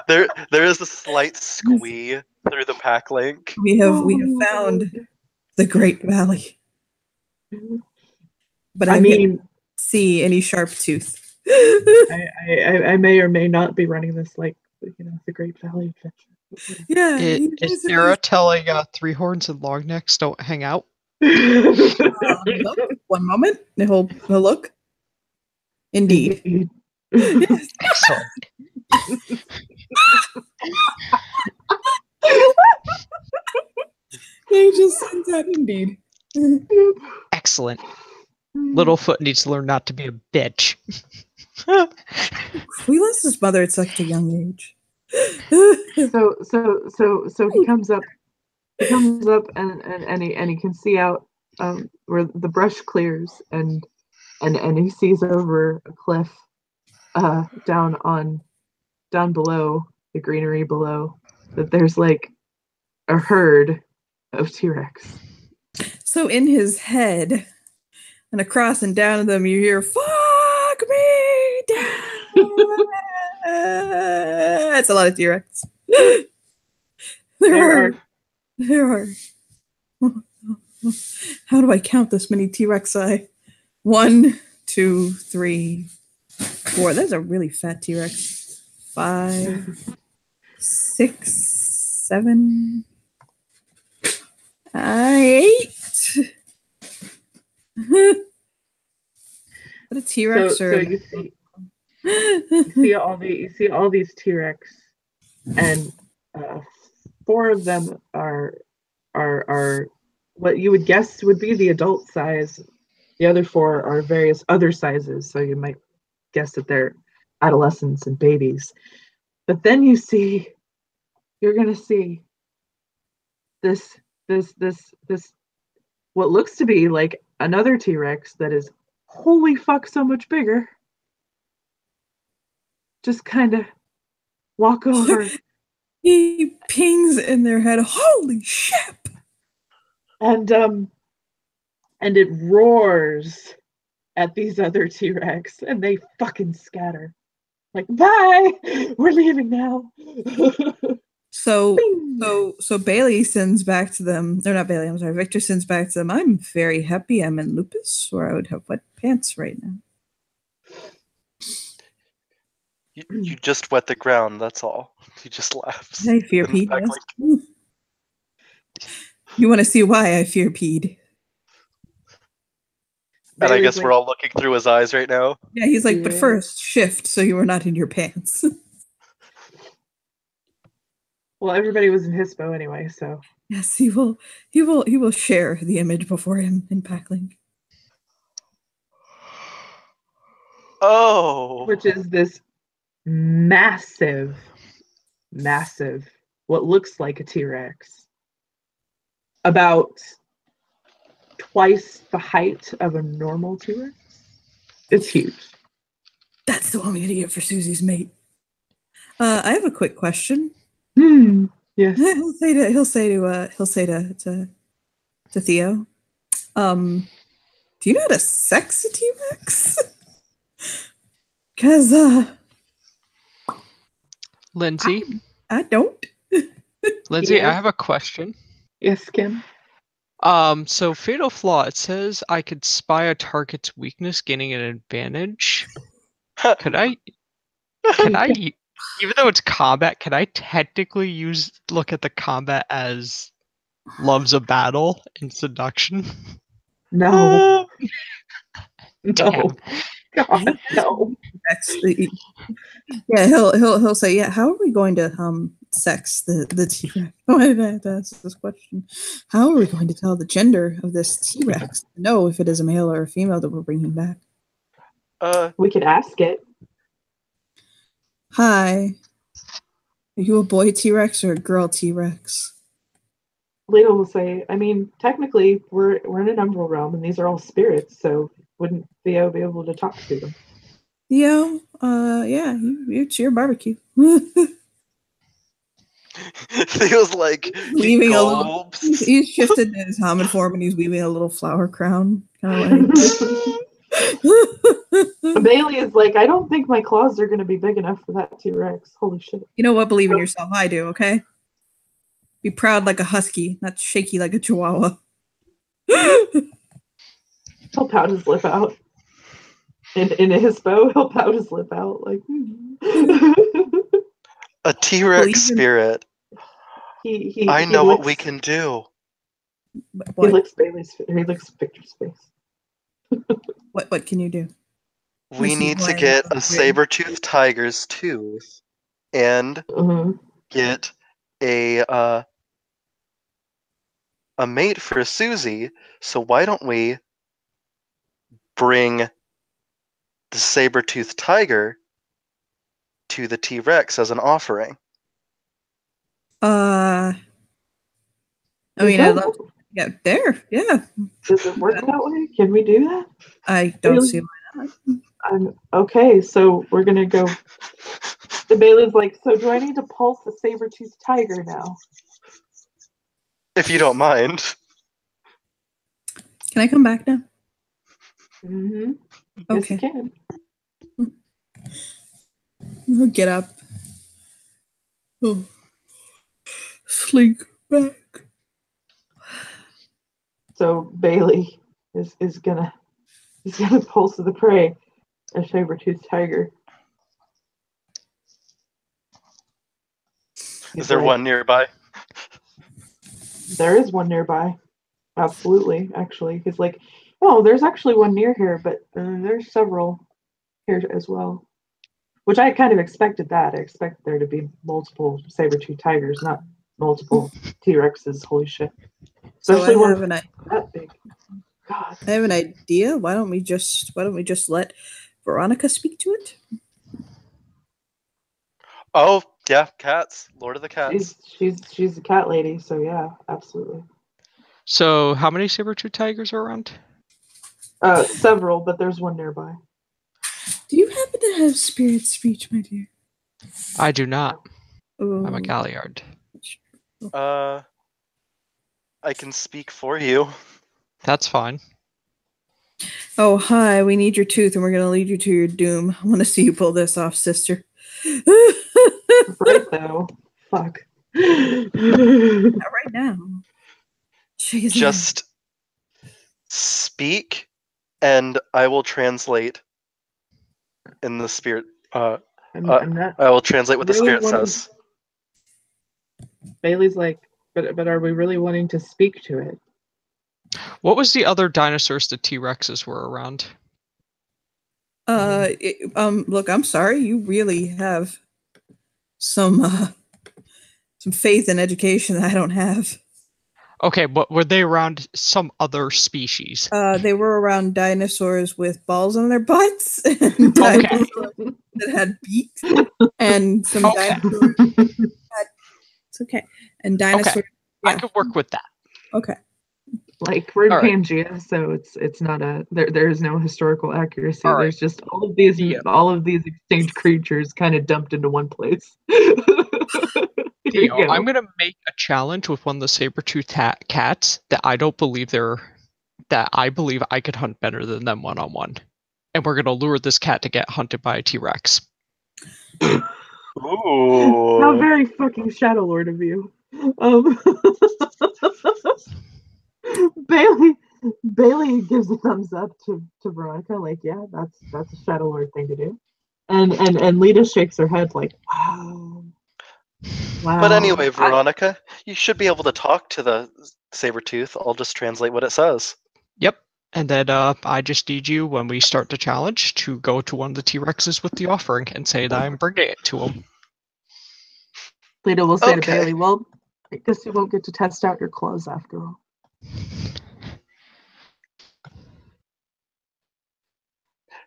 There is a slight squee through the pack link.
We have found the Great Valley. But I mean, see any sharp tooth.
I may or may not be running this like the Great Valley Adventure.
Yeah.
Is Sarah telling Three Horns and Longnecks don't hang out?
Look, one moment. He'll look. Indeed. Yes.
Excellent.
They just sent that indeed.
Excellent. Littlefoot needs to learn not to be a bitch.
We lost his mother at such a young age.
So he comes up and he can see out where the brush clears and he sees over a cliff down below the greenery below that there's like a herd of T-Rex.
So in his head and across and down them you hear "fuck me down." That's a lot of T-Rex. There are. How do I count this many T-Rex? 1, 2, 3, 4. That's a really fat T-Rex. 5, 6, 7, 8. What a T-Rex!
So you see all these T-Rex, and 4 of them are what you would guess would be the adult size. The other 4 are various other sizes, so you might guess that they're adolescents and babies. But then you're gonna see this what looks to be like another T-Rex that is holy fuck so much bigger. Just kind of walk over.
He pings in their head. Holy shit!
And it roars at these other T-Rex, and they fucking scatter. Like, bye! We're leaving now.
So Bailey sends back to them. Or not Bailey, I'm sorry. Victor sends back to them. I'm very happy I'm in Lupus, or I would have wet pants right now.
You just wet the ground, that's all. He just laughs.
I fear
In the
peed.
back
Yes.
link.
You want to see why I fear peed?
And I guess we're all looking through his eyes right now.
Yeah, he's like, but
Yeah.
first, shift so you were not in your pants.
Well, everybody was in Hispo anyway, so.
Yes, he will share the image before him in Packlink.
Oh.
Which is this massive, what looks like a T-Rex, about twice the height of a normal T-Rex. It's huge.
That's the one we gotta get for Susie's mate. I have a quick question.
Yes.
He'll say to Theo. Do you know how to sex a T-Rex? Because
Lindsay,
I don't.
Lindsay,
Yes.
I have a question.
Yes, Kim.
So Fatal Flaw, it says I could spy a target's weakness, gaining an advantage. Could I, even though it's combat, can I technically look at the combat as loves a battle and seduction?
No.
Damn.
No. God, no.
Yeah, he'll say, yeah. How are we going to sex the T-Rex? Why did I have to ask this question? How are we going to tell the gender of this T-Rex to know if it is a male or a female that we're bringing back?
We could ask it.
Hi, are you a boy T-Rex or a girl T-Rex?
Leo will say, I mean, technically, we're in an umbral realm, and these are all spirits, so wouldn't Theo be able to talk to them?
Theo, yeah, it's your barbecue.
Feels like
Weaving a little.
gulps.
He's shifted in his hominid form, and he's weaving a little flower crown, kind of like.
Bailey is like, I don't think my claws are going to be big enough for that T-Rex. Holy shit.
You know what? Believe in yourself. I do, okay? Be proud like a husky, not shaky like a chihuahua.
He'll pout his lip out. In a hispo, he'll pout his lip out. Like,
A T-Rex spirit. I know what we can do.
He licks Victor's face.
What can you do?
We need to get a saber-toothed tiger's tooth and get a mate for Susie. So why don't we bring the saber-toothed tiger to the T-Rex as an offering?
I mean, I love to get there. Yeah.
Does it work that way? Can we do that?
I don't see why not.
Okay, so we're gonna go. The Bailey's like, so do I need to pulse the saber-toothed tiger now?
If you don't mind.
Can I come back now?
Mm-hmm.
Okay.
Yes, you can.
I'll get up. Oh. Slink back.
So Bailey is gonna pulse the prey, a saber-toothed tiger.
Is there one nearby?
There is one nearby. Absolutely, actually. He's like, oh, there's actually one near here, but there's several here as well. Which I kind of expected that. I expected there to be multiple saber-toothed tigers, not multiple T-Rexes. Holy shit. Especially
So
one that big. God.
I have an idea. Why don't we just let Veronica speak to it?
Oh, yeah, cats. Lord of the Cats.
She's a cat lady, so yeah, absolutely.
So how many saber-tooth tigers are around?
Several, but there's one nearby.
Do you happen to have spirit speech, my dear?
I do not.
Oh.
I'm a Galliard.
I can speak for you.
That's fine.
Oh, hi, we need your tooth and we're going to lead you to your doom. I want to see you pull this off, sister.
Right, though. Fuck.
Not right now. Jeez,
Just speak and I will translate in the spirit. I will translate what the spirit says.
Bailey's like, but are we really wanting to speak to it?
What was the other dinosaurs the T-Rexes were around?
Look, I'm sorry. You really have some faith in education that I don't have.
Okay, but were they around some other species?
They were around dinosaurs with balls on their butts, and
Okay.
dinosaurs that had beaks, and some
Okay.
dinosaurs. It's okay. And dinosaurs.
I
Yeah.
could work with that.
Okay.
Like we're in
All right.
Pangea, so it's not there's no historical accuracy.
All right.
There's just all of these extinct creatures kind of dumped into one place. Here you
Theo,
go.
I'm gonna make a challenge with one of the saber-toothed cats that I believe I could hunt better than them one-on-one. And we're gonna lure this cat to get hunted by a T-Rex.
Ooh.
How very fucking Shadow Lord of you. Bailey gives a thumbs up to Veronica, like, yeah, that's a Shadow Lord thing to do. And Lita shakes her head like, wow.
But anyway, Veronica, you should be able to talk to the saber-tooth. I'll just translate what it says.
Yep. And then I just need you, when we start the challenge, to go to one of the T-Rexes with the offering and say that I'm bringing it to him.
Lita will say to
Okay.
Bailey, well, I guess you won't get to test out your clothes after all.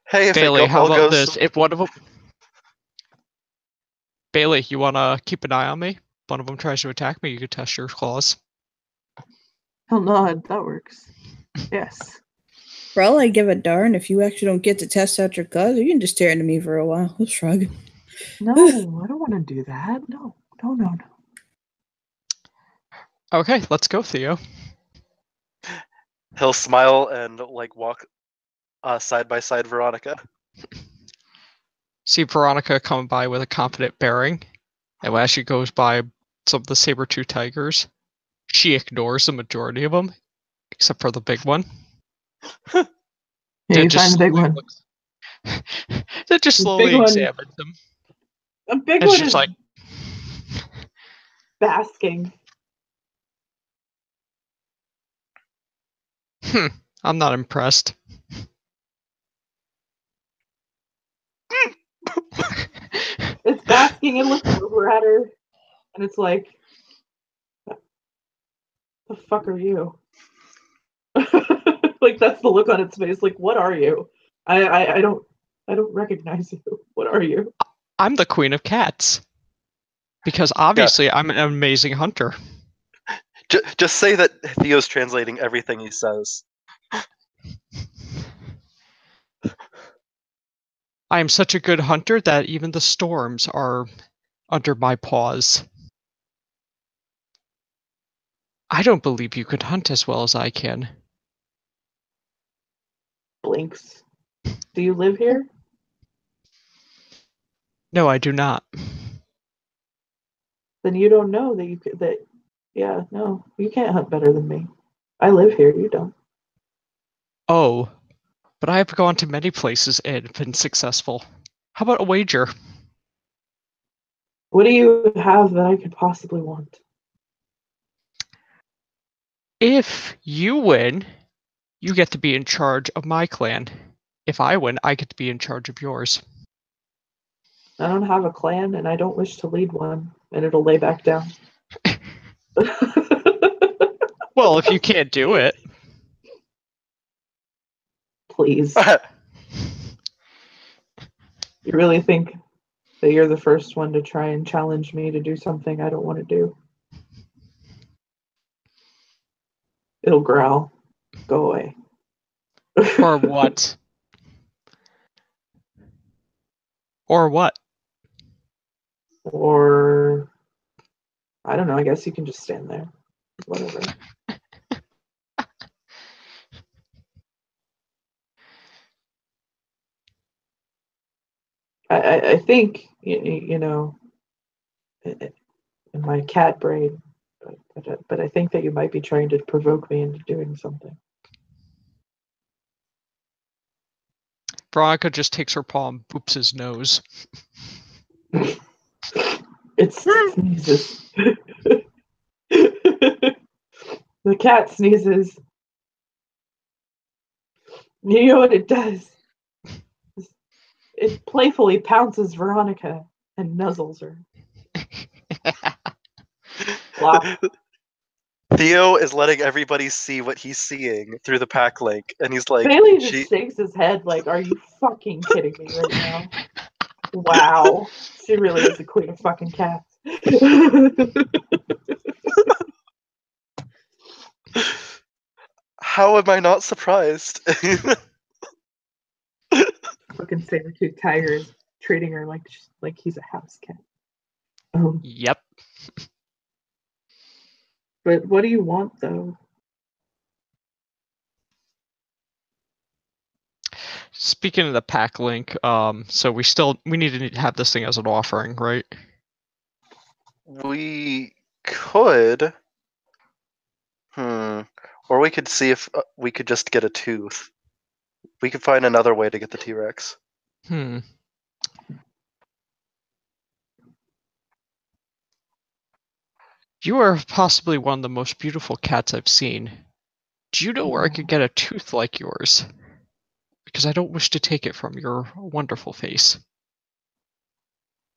Hey, if
Bailey,
it
how
all
about
goes
this? If one of them... Bailey, you want to keep an eye on me? If one of them tries to attack me, you could test your claws.
Hell no, that works. Yes.
For all I give a darn, if you actually don't get to test out your claws, you can just stare into me for a while. I'll shrug.
No, I don't want to do that. No.
Okay, let's go, Theo.
he'll smile and like walk side by side Veronica.
See Veronica coming by with a confident bearing, and as she goes by some of the saber-tooth tigers, she ignores the majority of them, except for the big one.
Yeah, you find the big one.
That just
The
slowly
big one-
examines them.
A big
And
one
she's
is
like,
basking.
I'm not impressed.
It's basking and looking over at her, and it's like, the fuck are you? Like that's the look on its face. Like, what are you? I don't recognize you. What are you?
I'm the queen of cats. Because obviously I'm an amazing hunter.
Just say that Theo's translating everything he says.
I am such a good hunter that even the storms are under my paws. I don't believe you could hunt as well as I can.
Blinks. Do you live here?
No, I do not.
Then you don't know that you could. Yeah, no, you can't hunt better than me. I live here. You don't.
Oh, but I have gone to many places and been successful. How about a wager?
What do you have that I could possibly want?
If you win, you get to be in charge of my clan. If I win, I get to be in charge of yours.
I don't have a clan, and I don't wish to lead one. And it'll lay back down.
Well, if you can't do it.
Please. You really think that you're the first one to try and challenge me to do something I don't want to do? It'll growl. Go away.
Or what? Or what?
Or I don't know. I guess you can just stand there. Whatever. I think you know, in my cat brain, but I think that you might be trying to provoke me into doing something.
Veronica just takes her paw and boops his nose.
It sneezes. The cat sneezes. You know what it does? It playfully pounces Veronica and nuzzles her. Flop.
Theo is letting everybody see what he's seeing through the pack link, and he's like,
Bailey just shakes his head like, "Are you fucking kidding me right now?" Wow, she really is the queen of fucking cats.
How am I not surprised?
Fucking saber-toothed tiger is treating her like he's a house cat.
Yep.
But what do you want, though?
Speaking of the pack link, so we need to have this thing as an offering, right?
We could. Or we could see if we could just get a tooth. We could find another way to get the T-Rex.
You are possibly one of the most beautiful cats I've seen. Do you know where I could get a tooth like yours? Because I don't wish to take it from your wonderful face.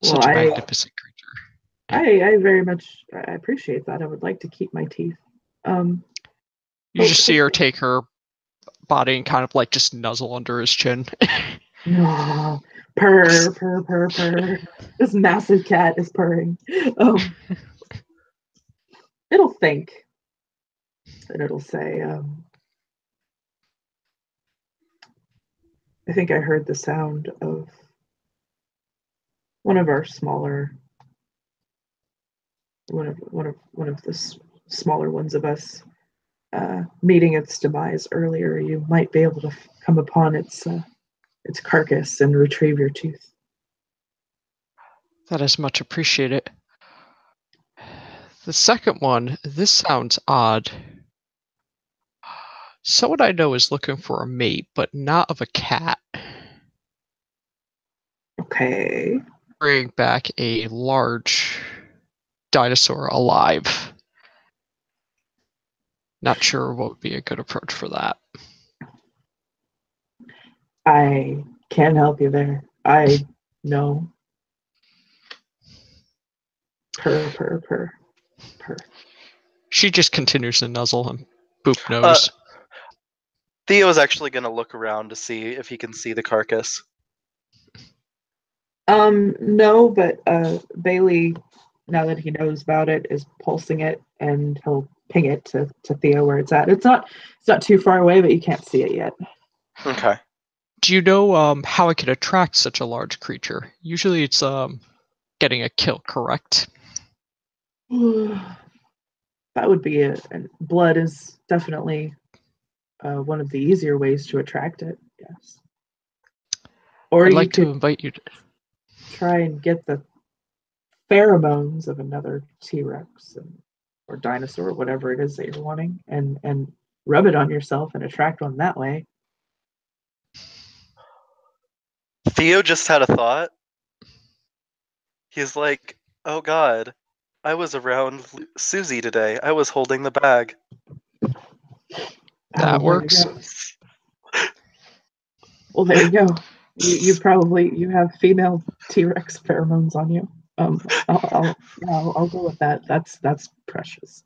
Such a magnificent creature.
I very much appreciate that. I would like to keep my teeth.
You just see her take her body and kind of like just nuzzle under his chin.
No, purr, purr, purr, purr. This massive cat is purring. It'll think, and it'll say, I think I heard the sound of one of the smaller ones of us meeting its demise earlier. You might be able to come upon its carcass and retrieve your tooth.
That is much appreciated. The second one, this sounds odd. Someone I know is looking for a mate, but not of a cat.
Okay.
Bring back a large dinosaur alive. Not sure what would be a good approach for that.
I can't help you there. I know. Purr, purr, purr, purr.
She just continues to nuzzle him. Boop nose.
Theo's actually going to look around to see if he can see the carcass.
No, but Bailey, now that he knows about it, is pulsing it, and he'll ping it to Theo where it's at. It's not too far away, but you can't see it yet.
Okay.
Do you know how I could attract such a large creature? Usually it's getting a kill, correct?
That would be it. And blood is definitely one of the easier ways to attract it, yes. Or
I'd
you
like
could
to invite you to
try and get the pheromones of another T-Rex or dinosaur, whatever it is that you're wanting, and rub it on yourself and attract one that way.
Theo just had a thought. He's like, oh god, I was around Susie today. I was holding the bag.
That works.
Well, there you go. You have female T-Rex pheromones on you. I'll go with that. That's precious.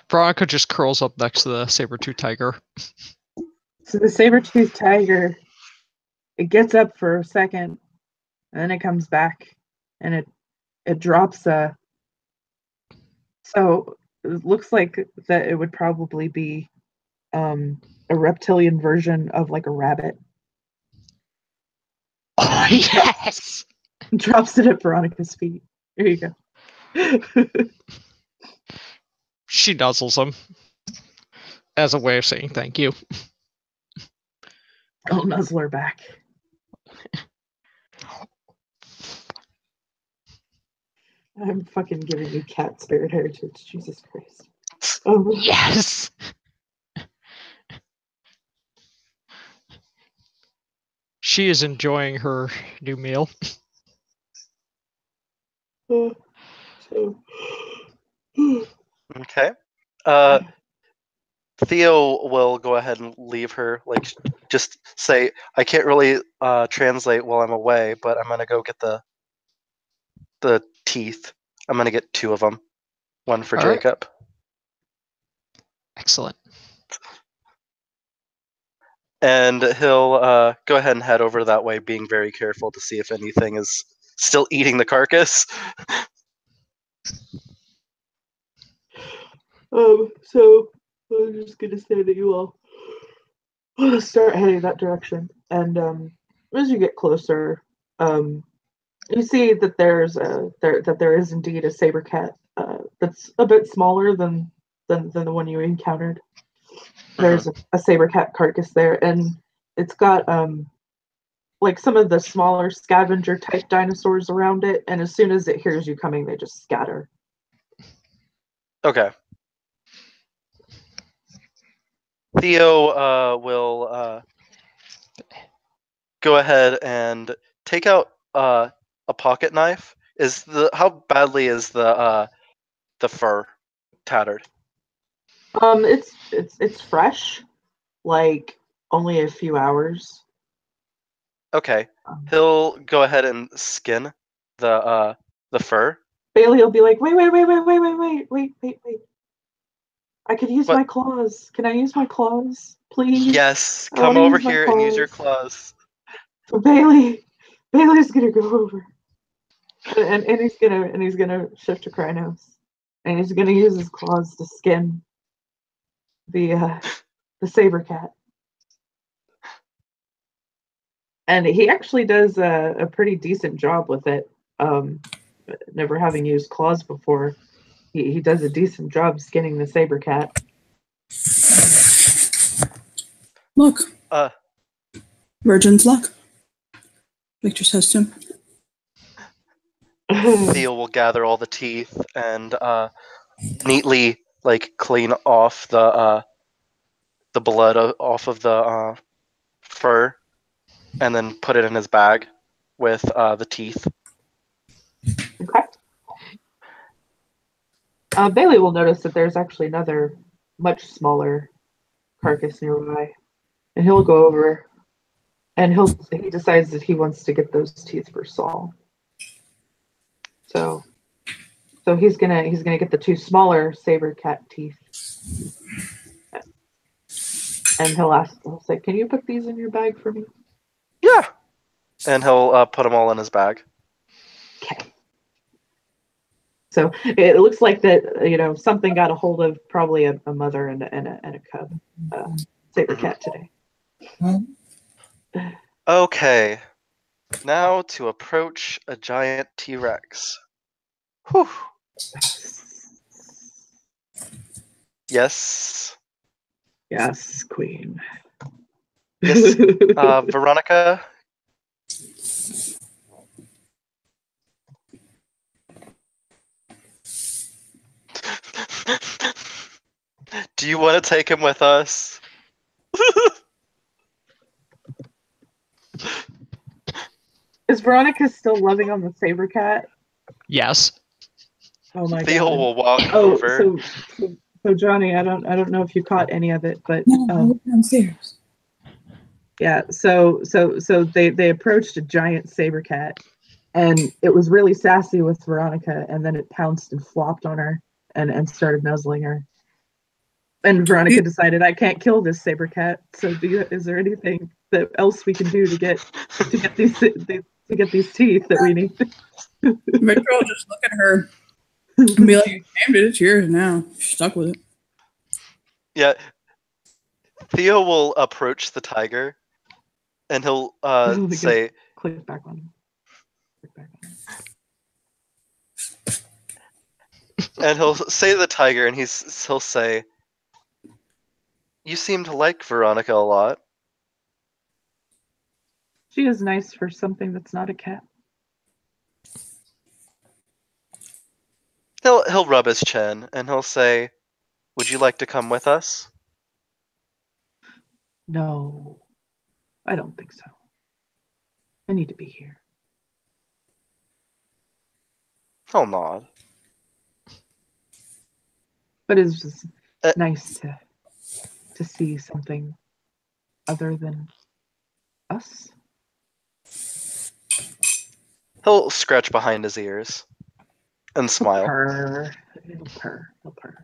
Veronica just curls up next to the saber-tooth tiger.
So the saber-toothed tiger, it gets up for a second, and then it comes back, and it drops a. So it looks like that it would probably be a reptilian version of like a rabbit.
Oh yes!
Drops it at Veronica's feet. There you go.
She nuzzles him as a way of saying thank you.
I'll nuzzle her back. I'm fucking giving you cat spirit heritage. Jesus Christ.
Yes! She is enjoying her new meal.
Okay. Theo will go ahead and leave her. Like, just say, I can't really translate while I'm away, but I'm gonna go get the the teeth. I'm gonna get 2 of them. 1 for
All right.
Jacob.
Excellent.
And he'll go ahead and head over that way, being very careful to see if anything is still eating the carcass.
So I'm just gonna say that you all start heading that direction, and as you get closer, you see that there is indeed a saber cat that's a bit smaller than the one you encountered. There's a saber cat carcass there, and it's got like some of the smaller scavenger type dinosaurs around it, and as soon as it hears you coming, they just scatter.
Okay. Theo will go ahead and take out a pocket knife. How badly is the fur tattered?
It's fresh, like only a few hours.
Okay. He'll go ahead and skin the fur.
Bailey will be like, wait. I could use my claws. Can I use my claws, please?
Yes, come over here and use your claws.
So Bailey's gonna go over, and he's gonna shift to Krynos, and he's gonna use his claws to skin the saber cat. And he actually does a pretty decent job with it. Never having used claws before, he does a decent job skinning the saber cat.
Look. Virgin's luck. Victor says to him.
Theo will gather all the teeth and neatly clean off the blood off of the fur, and then put it in his bag with the teeth.
Okay. Bailey will notice that there's actually another much smaller carcass nearby, and he'll go over, and he decides that he wants to get those teeth for Saul. So he's gonna get the 2 smaller saber cat teeth, and he'll say, "Can you put these in your bag for me?"
Yeah, and he'll put them all in his bag.
Okay. So it looks like that something got a hold of probably a mother and a cub saber cat today.
Okay, now to approach a giant T-Rex. Whew. Yes.
Yes, Queen.
Yes, Veronica. Do you want to take him with us?
Is Veronica still loving on the saber cat?
Yes.
Oh my
Theo
god.
will walk over.
So Johnny, I don't know if you caught any of it, but
No, downstairs.
yeah. So they approached a giant saber cat, and it was really sassy with Veronica, and then it pounced and flopped on her and started nuzzling her. And Veronica decided, I can't kill this saber cat. So is there anything else we can do to get these teeth that we need?
Victor will just look at her and be like, "You named it. It's yours now. You're stuck with it."
Yeah. Theo will approach the tiger, and he'll say,
"Click back on him."
And he'll say to the tiger, and he'll say, "You seem to like Veronica a lot."
She is nice for something that's not a cat.
He'll rub his chin, and he'll say, "Would you like to come with us?"
No, I don't think so. I need to be here.
He'll nod.
But it's just nice to see something other than us.
He'll scratch behind his ears. and smile.
Purr. It'll purr. It'll purr.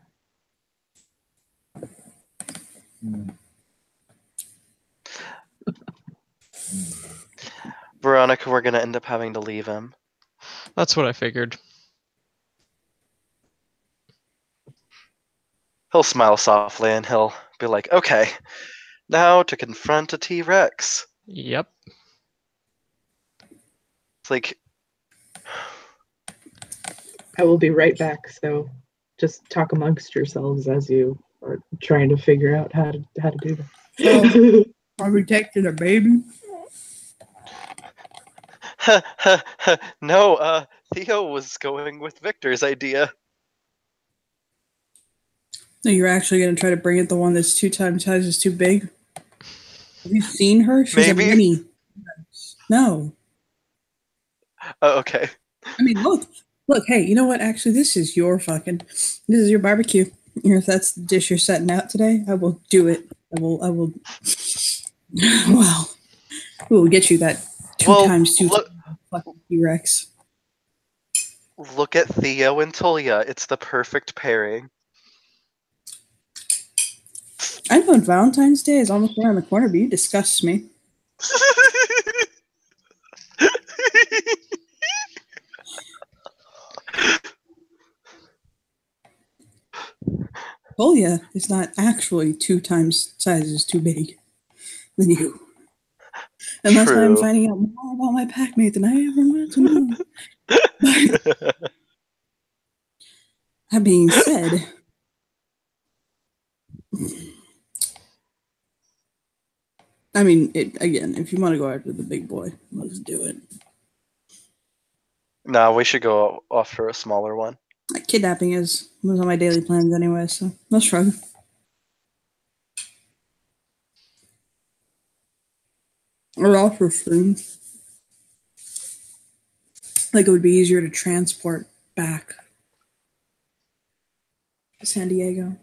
Veronica, we're gonna end up having to leave him.
That's what I figured.
He'll smile softly and he'll be like, okay, now to confront a T-Rex.
Yep.
It's like,
I will be right back. So just talk amongst yourselves as you are trying to figure out how to do this.
Are we taking a baby?
no, Theo was going with Victor's idea.
No, you're actually going to try to bring it the one that's 2 times size is too big? Have you seen her? She's
Maybe.
a mini. No.
Oh, okay.
I mean, look, hey, you know what? Actually, this is your barbecue. If that's the dish you're setting out today, I will do it. I will, well, we will get you that 2 times 2 fucking T-Rex.
Look at Theo and Tulia. It's the perfect pairing.
I know Valentine's Day is almost around the corner, but you disgust me. Polya is not actually 2 times sizes too big than you. Unless
True.
I'm finding out more about my packmate than I ever wanted to know. But that being said, I mean, again, if you want to go after the big boy, let's do it.
No, we should go after a smaller one.
Kidnapping was on my daily plans anyway, so let's shrug. Or offer things. Like it would be easier to transport back to San Diego.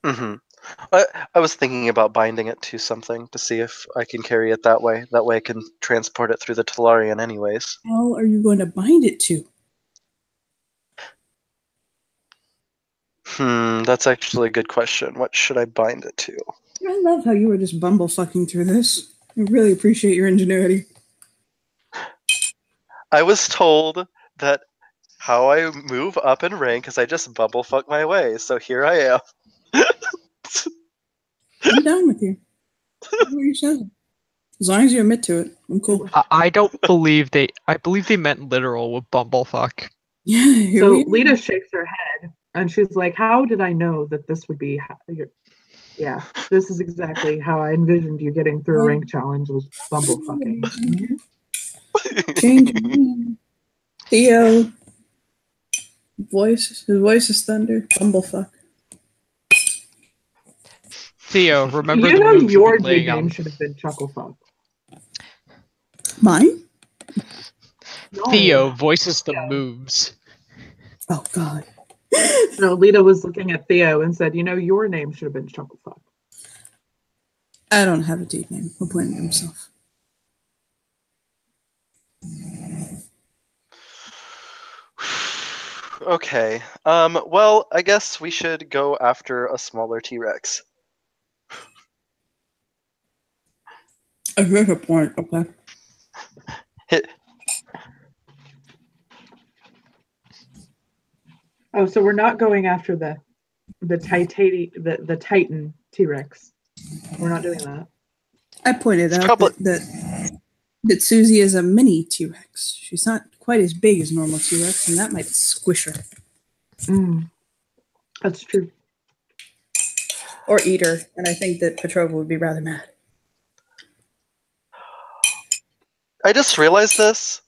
Mm-hmm. I was thinking about binding it to something to see if I can carry it that way. That way I can transport it through the Tellurian anyways.
How are you going to bind it to?
That's actually a good question. What should I bind it to?
I love how you were just bumblefucking through this. I really appreciate your ingenuity.
I was told that how I move up in rank is I just bumblefuck my way, so here I am.
I'm down with you. Do what you said. As long as you admit to it, I'm cool.
I don't believe they. I believe they meant literal with bumblefuck.
Yeah.
So Lita shakes her head and she's like, "How did I know that this would be? Yeah, this is exactly how I envisioned you getting through a rank challenge was bumblefucking."
Change. Theo. His voice is thunder. Bumblefuck.
Theo, remember
You
the
know
move
your
you'll be laying
nickname
on.
should have been Chucklefuck.
Mine?
No.
Theo voices the
Yeah.
moves.
Oh, God.
No, Lita was looking at Theo and said, "You know, your name should have been Chucklefuck."
I don't have a deep name. He'll point at himself.
Okay. Well, I guess we should go after a smaller T-Rex.
I heard a point. Okay.
Oh, so we're not going after the Titan T-Rex. We're not doing that.
I pointed
It's
out
probably-
that Susie is a mini T-Rex. She's not quite as big as normal T-Rex, and that might squish her.
That's true.
Or eat her, and I think that Petrova would be rather mad.
I just realized this.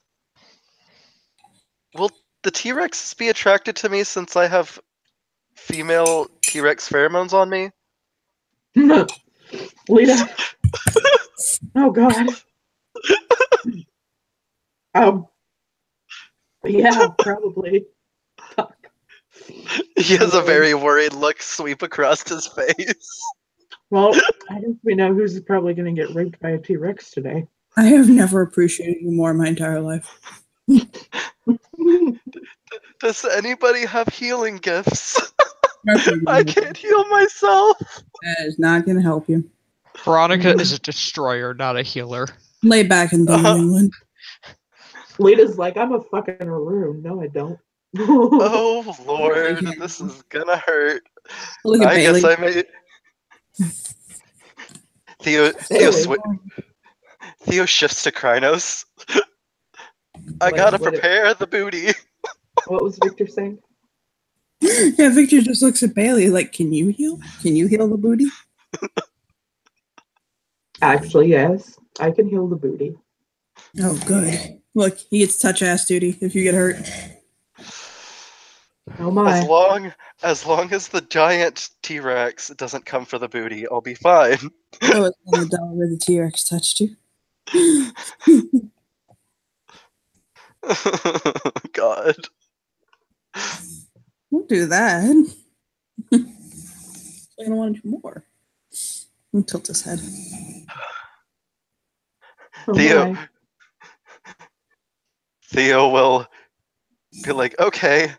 Will the T-Rex be attracted to me since I have female T-Rex pheromones on me?
Lita. Oh God. Yeah, probably. Fuck.
He has a very worried look sweep across his face.
Well, I guess we know who's probably going to get raped by a T-Rex today.
I have never appreciated you more in my entire life.
Does anybody have healing gifts?
Nothing.
I can't heal myself.
That is not going to help you.
Veronica is a destroyer, not a healer.
Lay back in New England.
Lita's like, I'm a fucking room. No, I don't.
Oh Lord, this is gonna hurt.
Look at
I
Bailey.
guess I may. Theo shifts to Krynos. I gotta prepare the booty.
What was Victor saying?
Yeah, Victor just looks at Bailey like, can you heal? Can you heal the booty?
Actually, yes. I can heal the booty.
Oh, good. Look, he gets touch ass duty if you get hurt.
Oh my.
As long as the giant T-Rex doesn't come for the booty, I'll be fine.
Oh, it's on the dog where the T-Rex touched you.
God.
Don't do that. I don't want to do more. I'll tilt his head.
Oh
Theo.
my.
Theo will be like, okay,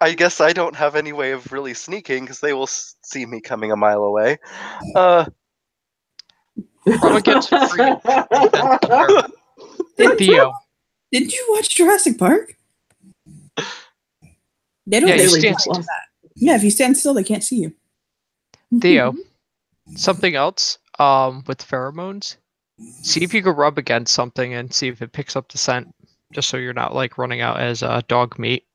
I guess I don't have any way of really sneaking because they will see me coming a mile away.
Probably gets free. Theo.
Didn't you watch Jurassic Park? They don't
Yeah,
really Yeah, if you stand still, they can't see you.
Theo, something else with pheromones. See if you could rub against something and see if it picks up the scent, just so you're not like running out as dog meat.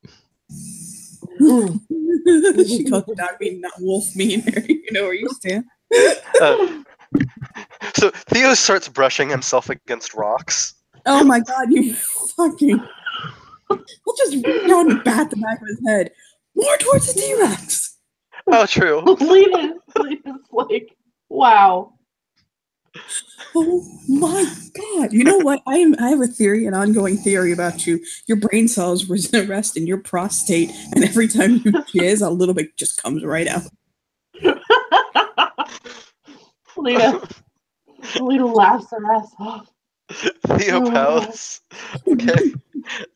She called it dog meat, not wolf meat. You know where you stand.
So Theo starts brushing himself against rocks.
Oh my god, you fucking... We'll just reach out and bat the back of his head. More towards the T-Rex.
Oh, true.
Lita's like, wow.
Oh my god. You know what? I have a theory, an ongoing theory about you. Your brain cells rest in your prostate, and every time you jizz, a little bit just comes right out.
Lita laughs her ass off.
Theo pouts.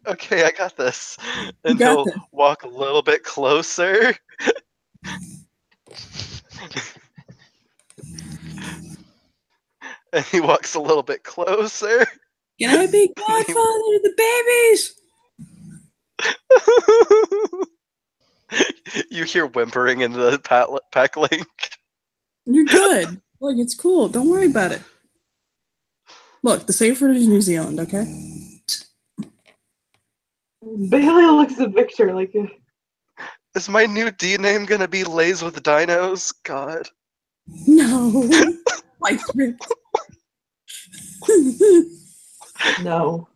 Okay, I got this. And he'll walk a little bit closer. And he walks a little bit closer.
Can I be godfather to the babies?
You hear whimpering in the pack link.
You're good. Look, it's cool. Don't worry about it. Look, the safe word is New Zealand, okay?
Bailey looks at Victor like...
Is my new D name gonna be Lays with Dinos? God.
No. My script.
No.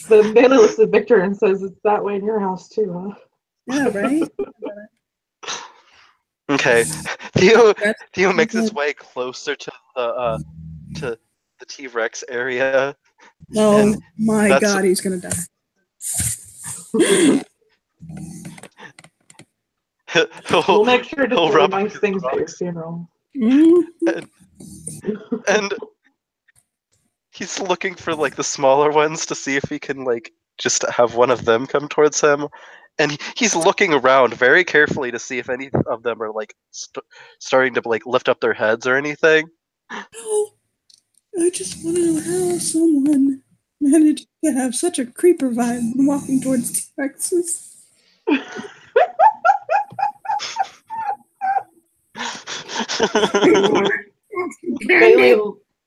But Bailey looks at Victor and says, it's that way in your house too, huh?
Yeah, right?
Okay. Theo makes his way closer to the T-Rex area.
Oh my god, he's gonna die.
We'll make sure to do nice things at your funeral.
And he's looking for like the smaller ones to see if he can like just have one of them come towards him. And he's looking around very carefully to see if any of them are like starting to like lift up their heads or anything.
No, I just want to know how someone managed to have such a creeper vibe when walking towards T-Rexes.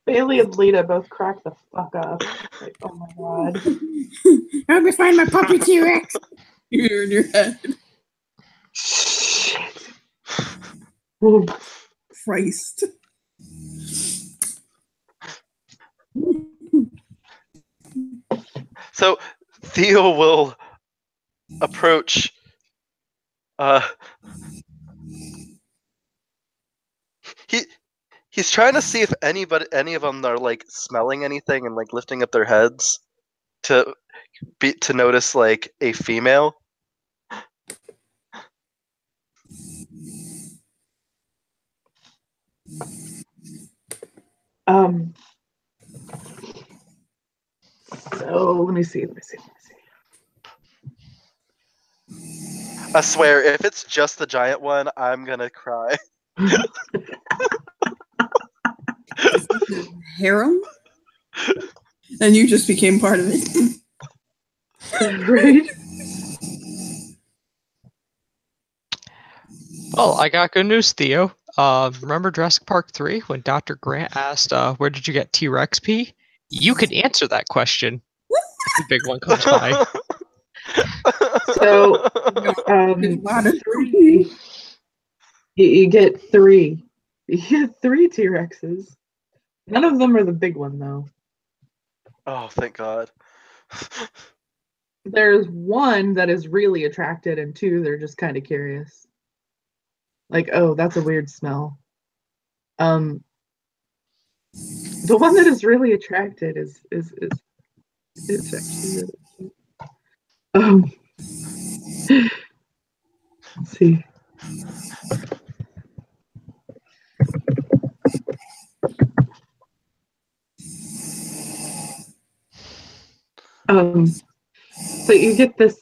Bailey and Lita both crack the fuck up. Like, oh my god.
Help me find my puppy T-Rex. You're in your head.
Shit.
Christ.
So Theo will approach he's trying to see if any of them are like smelling anything and like lifting up their heads to notice like a female.
So let me see.
I swear, if it's just the giant one, I'm gonna cry.
Harem? And you just became part of it.
Right?
Well, I got good news, Theo. Remember Jurassic Park 3 when Dr. Grant asked, where did you get T-Rex pee? You could answer that question. The big one comes by.
So, three, you get three. You get three T-Rexes. None of them are the big one, though.
Oh, thank God.
There's one that is really attracted, and two, they're just kind of curious. Like, oh, that's a weird smell. The one that is really attracted is it's actually really cute. Let's see. So you get this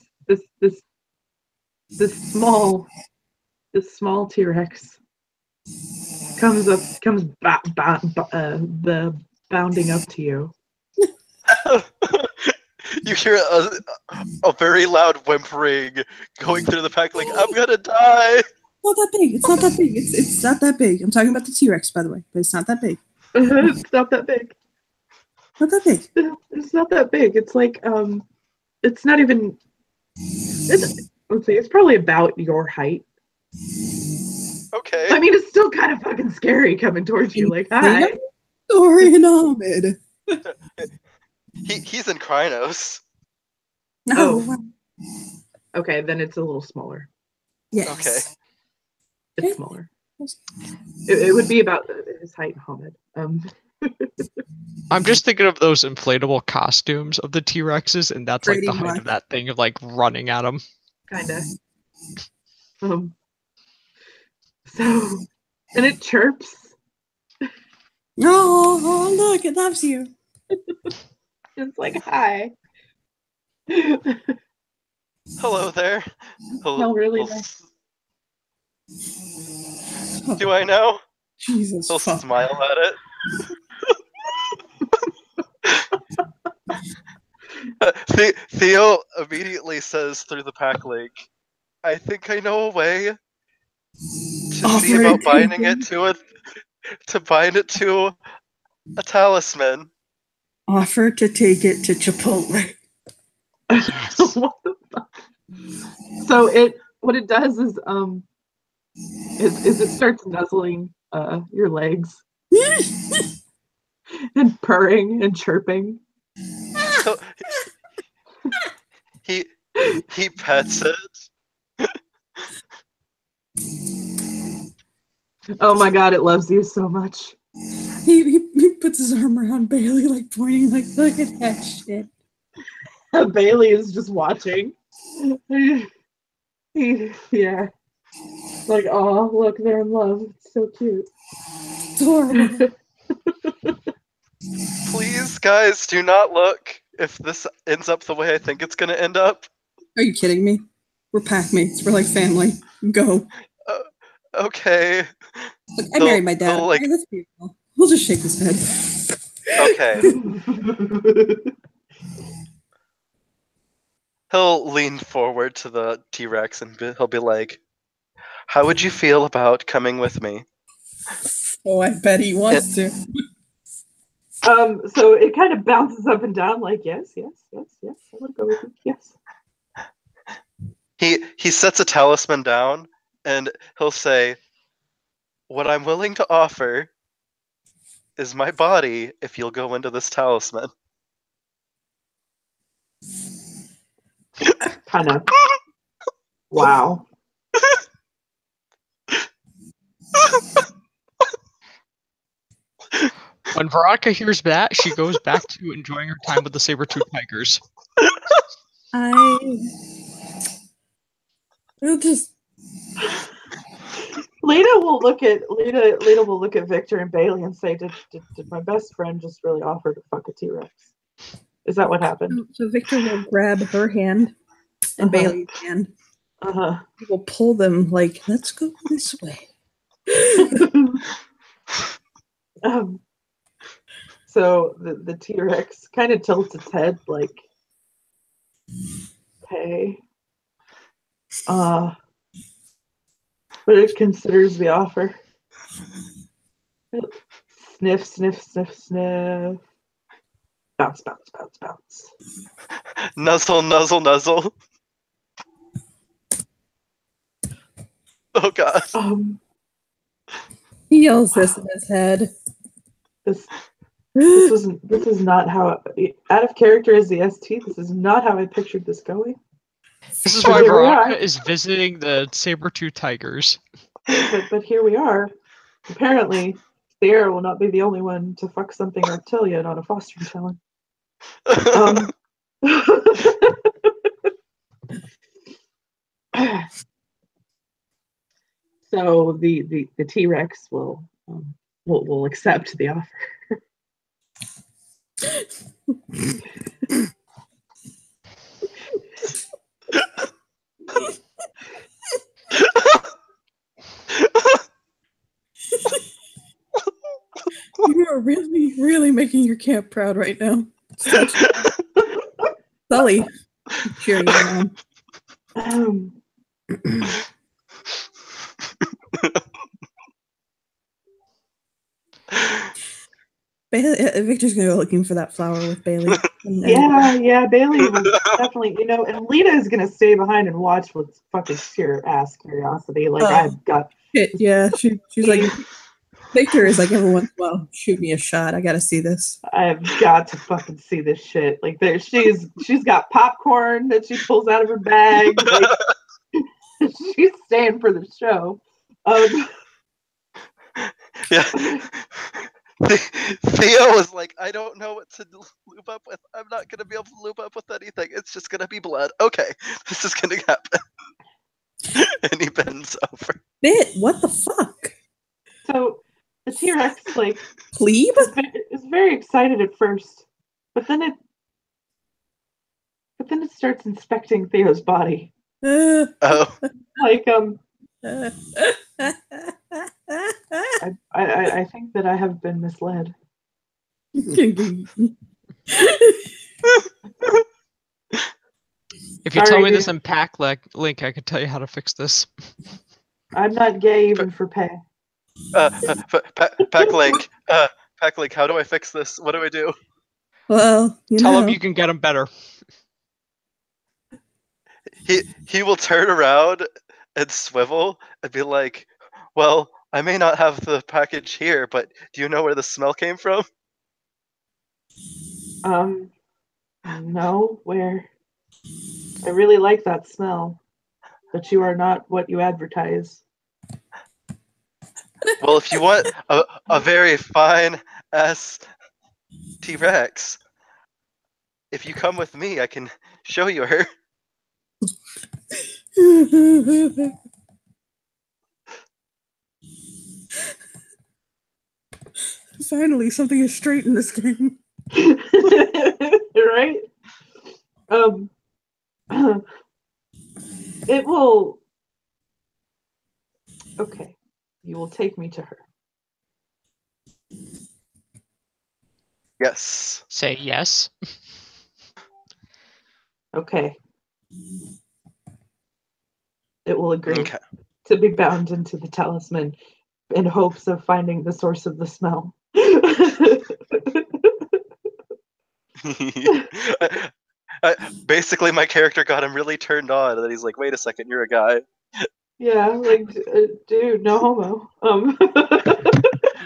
small T-Rex comes bounding up to you.
You hear a very loud whimpering going through the pack, like, I'm gonna die!
Not that big. It's not that big. It's not that big. I'm talking about the T-Rex, by the way, but it's not that big.
It's not that big.
Not that big.
It's not that big. It's like it's not even. Let's see. It's probably about your height.
Okay.
I mean, it's still kind of fucking scary coming towards you. Like, hi.
Dorian Ahmed.
He's in Krynos.
No.
Oh. Okay, then it's a little smaller.
Yes.
Okay.
It's smaller. It would be about his height, Hamid.
I'm just thinking of those inflatable costumes of the T-Rexes, and that's like
Pretty
the height
much.
of that thing of like running at them.
Kinda. So, and it chirps.
Oh, look, it loves you.
It's like, hi.
Hello there.
Smell really nice.
Do I know?
Jesus.
He'll
fuck.
smile at it. Theo immediately says through the pack link, I think I know a way to see about binding it to bind it to a talisman.
Offer to take it to Chipotle.
What the fuck? So what it does is it starts nuzzling your legs and purring and chirping.
So, he pets it.
Oh my god, it loves you so much.
He puts his arm around Bailey, like pointing, like, look at that shit.
Bailey is just watching. Yeah. Like, oh, look, they're in love. It's so cute.
Adorable.
Please, guys, do not look if this ends up the way I think it's going to end up.
Are you kidding me? We're pack mates. We're like family. Go.
Okay.
Look, I married my dad.
like-
Okay, that's beautiful. We'll just shake his head.
Okay. He'll lean forward to the T-Rex and he'll be like, how would you feel about coming with me?
Oh, I bet he wants to.
So it kind of bounces up and down like, yes, I want to go with you. Yes.
He sets a talisman down and he'll say, what I'm willing to offer is my body if you'll go into this talisman.
Kind of. Wow.
When Veronica hears that, she goes back to enjoying her time with the saber-tooth tigers.
It'll just.
Lita will look at Victor and Bailey and say, did my best friend just really offer to fuck a T-Rex? Is that what happened?
So Victor will grab her hand and Bailey's hand
Uh-huh.
We'll pull them like, let's go this way.
So the T-Rex kind of tilts its head like, okay. But it considers the offer. Sniff, sniff, sniff, sniff. Bounce, bounce, bounce, bounce.
Nuzzle, nuzzle, nuzzle. Oh god.
He yells this in his head.
This is not how, out of character as the ST, this is not how I pictured this going.
This is
But
why
here we
Veronica
are.
is visiting the saber-tooth tigers.
But here we are. Apparently, Sierra will not be the only one to fuck something reptilian on a fostering challenge. So the T-Rex will accept the offer.
You are really, really making your camp proud right now. Sully, cheering you on. Victor's gonna go looking for that flower with Bailey.
Yeah, Bailey will definitely, and Lita is gonna stay behind and watch with fucking sheer ass curiosity. Like I've got.
Yeah, she's like, Victor is like, every once in a while, shoot me a shot. I gotta see this.
I've got to fucking see this shit. Like she's got popcorn that she pulls out of her bag. Like she's staying for the show.
Yeah. Theo was like, I don't know what to loop up with. I'm not going to be able to loop up with anything. It's just going to be blood. Okay, this is going to happen. And he bends over.
Bit, what the fuck?
So the T-Rex, like,
plebe?
is very excited at first, but then it starts inspecting Theo's body.
Oh.
Like, I think that I have been misled.
If you tell me this in pack link, I could tell you how to fix this.
I'm not gay even for pay.
Pack link. Pack link. How do I fix this? What do I do?
Well,
tell him you can get him better.
He will turn around and swivel and be like, well, I may not have the package here, but do you know where the smell came from?
No, where? I really like that smell, but you are not what you advertise.
Well, if you want a very fine ass T-Rex, if you come with me, I can show you her.
Finally, something is straight in this game.
Right? It will. Okay, you will take me to her.
Yes.
Say yes.
Okay. It will agree to be bound into the talisman in hopes of finding the source of the smell.
Basically, my character got him really turned on, and then he's like, wait a second, you're a guy.
Yeah, like, dude, no homo.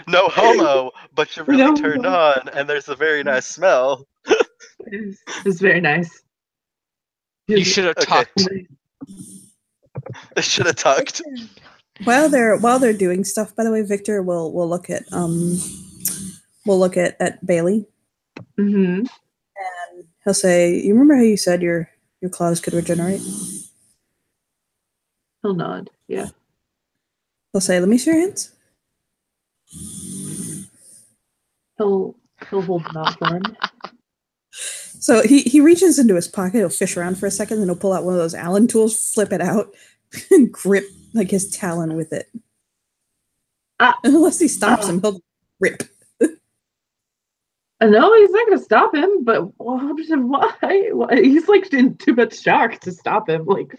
No homo, but you're really turned on, and there's a very nice smell.
It's very nice.
You should have tucked.
I should have tucked.
While they're doing stuff, by the way, Victor will look at Bailey.
Mm-hmm.
And he'll say, "You remember how you said your claws could regenerate?"
He'll nod. Yeah.
He'll say, "Let me see your hands."
He'll hold them out for him.
So he reaches into his pocket, he'll fish around for a second, then he'll pull out one of those Allen tools, flip it out, and grip like his talon with it. Unless he stops him, he'll rip.
No, he's not going to stop him. But why? He's like in too much shock to stop him. Like,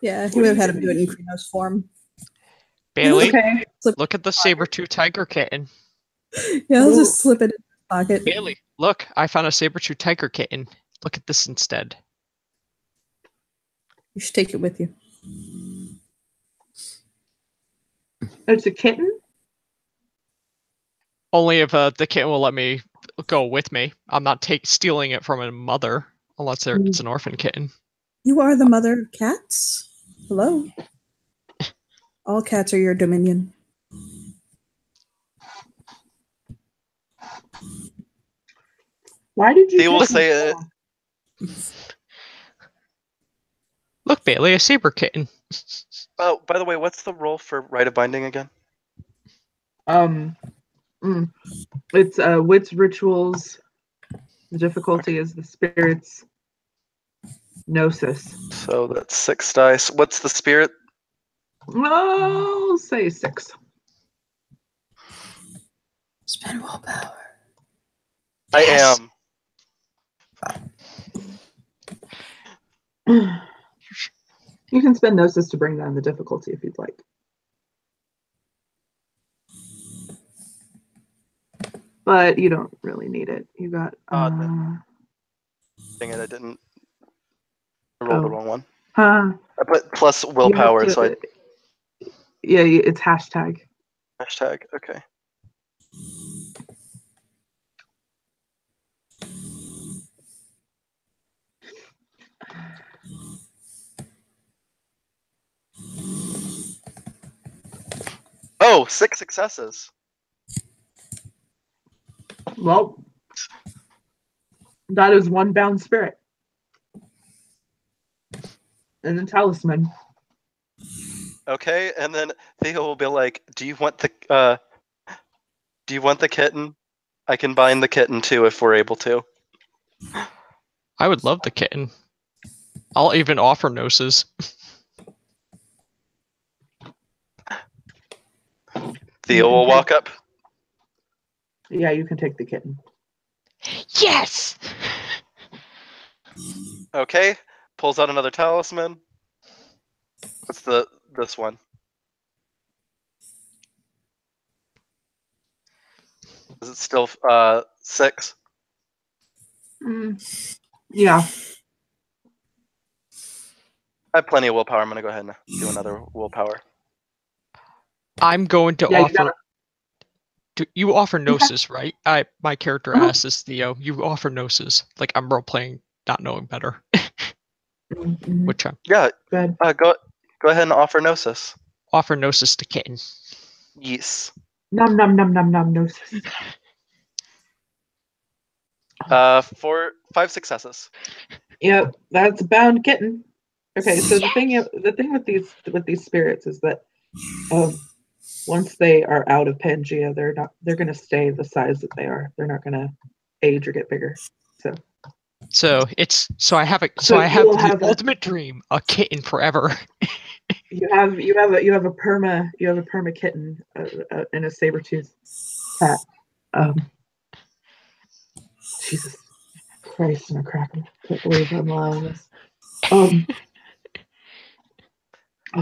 yeah, he would have had him do it in Krino's form.
Bailey,
okay.
look at the saber-tooth tiger kitten.
Yeah, I'll just slip it in his pocket.
Bailey, look, I found a saber-tooth tiger kitten. Look at this instead.
You should take it with you.
It's a kitten?
Only if the kitten will let me go with me. I'm not stealing it from a mother, unless it's an orphan kitten.
You are the mother of cats? Hello? All cats are your dominion.
Why did you?
They will say it.
Look, Bailey, a saber kitten.
Oh, by the way, what's the role for Rite of Binding again?
It's wits rituals. The difficulty is the spirits. Gnosis.
So that's 6 dice. What's the spirit?
I'll say 6.
Spend willpower.
I am.
You can spend Gnosis to bring down the difficulty if you'd like. But you don't really need it. You got...
Dang it, I didn't... I rolled the wrong one.
I
put plus willpower, so
Yeah, it's hashtag.
Hashtag, okay. Oh, 6 successes.
Well, that is one bound spirit. And a talisman.
Okay, and then Theo will be like, do you want the kitten? I can bind the kitten too if we're able to.
I would love the kitten. I'll even offer Gnosis.
Theo will walk up.
Yeah, you can take the kitten.
Yes!
Okay, pulls out another talisman. What's this one? Is it still 6?
Yeah.
I have plenty of willpower. I'm gonna go ahead and do another willpower.
I'm going to
Yeah,
offer. You offer Gnosis, right? My character asks Theo. You offer Gnosis. Like I'm role playing, not knowing better. Which I'm.
Yeah.
Good.
Go ahead and offer Gnosis.
Offer Gnosis to kitten.
Yes.
Nom nom nom nom nom Gnosis.
5 successes.
Yep, that's a bound kitten. Okay, so the thing with these spirits is that once they are out of Pangea, they're gonna stay the size that they are. They're not gonna age or get bigger. So
I have the ultimate dream, a kitten forever.
you have a perma kitten and a saber-tooth cat. Jesus Christ, and a cracker. I can't believe I'm allowing this. I'll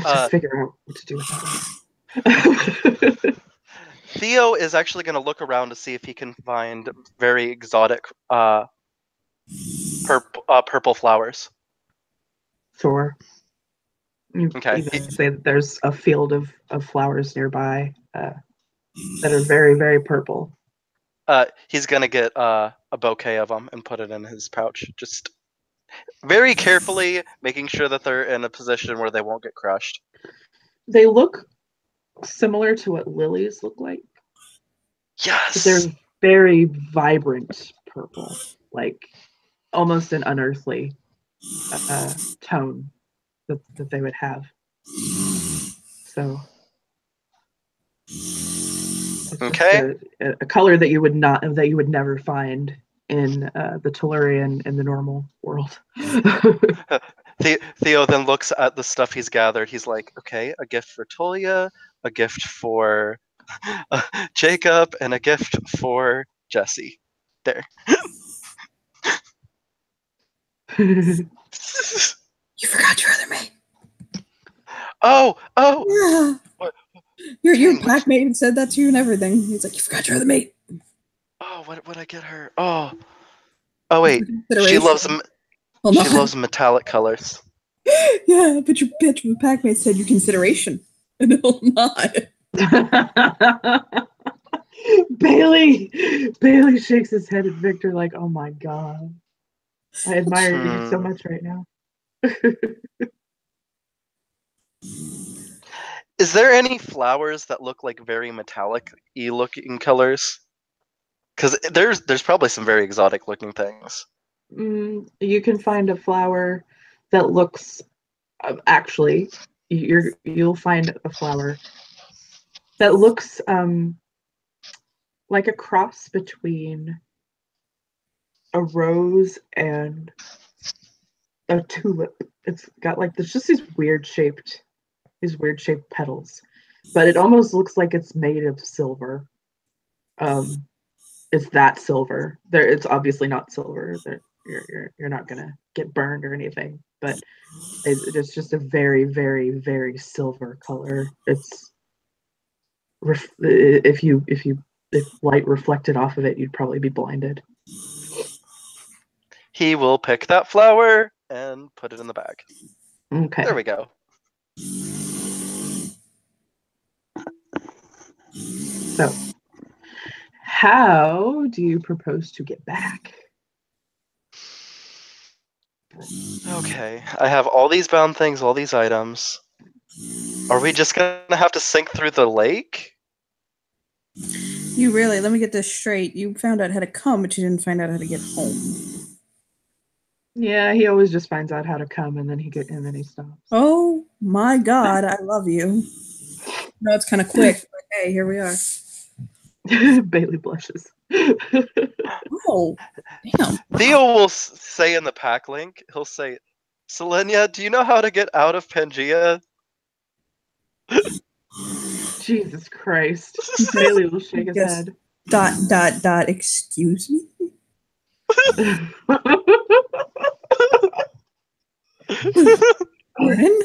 just figure out what to do with that.
Theo is actually going to look around to see if he can find very exotic purple flowers.
Sure. You
Okay.
even say that there's a field of flowers nearby that are very, very purple.
He's going to get a bouquet of them and put it in his pouch. Just very carefully making sure that they're in a position where they won't get crushed.
They look similar to what lilies look like.
Yes.
But they're very vibrant purple, like almost an unearthly tone that they would have. So it's
okay,
a color that you would never find in the Tellurian in the normal world.
Theo then looks at the stuff he's gathered. He's like, okay, a gift for Tolia, a gift for Jacob, and a gift for Jesse. There.
You forgot your other mate.
Oh!
Yeah.
What?
Your
Dang,
pack mate said that to you and everything. He's like, you forgot your other mate.
Oh, what would I get her? Oh wait, she
Consideration.
loves
Hold
she
on.
loves metallic colors.
Yeah, but your bitch with pack mate said your consideration. No, not.
Bailey shakes his head at Victor like, oh my god. I admire you so much right now.
Is there any flowers that look like very metallic-y looking colors? Because there's probably some very exotic looking things.
You can find a flower that looks actually you'll find a flower that looks like a cross between a rose and a tulip. It's got like there's just these weird shaped petals, but it almost looks like it's made of silver. It's that silver. It's obviously not silver. You're not gonna get burned or anything, but it's just a very, very, very silver color. It's if light reflected off of it, you'd probably be blinded.
He will pick that flower and put it in the bag.
Okay.
There we go.
So, how do you propose to get back?
Okay, I have all these bound things, all these items. Are we just gonna have to sink through the lake?
You really, let me get this straight. You found out how to come, but you didn't find out how to get home.
Yeah, he always just finds out how to come and then he stops.
Oh my god, I love you. No, it's kind of quick, but hey, here we are.
Bailey blushes.
Oh, damn.
Theo will say in the pack link, he'll say, Selenia, do you know how to get out of Pangea?
Jesus Christ. Bailey will shake his
Yes.
head. ...
Excuse me? Pardon?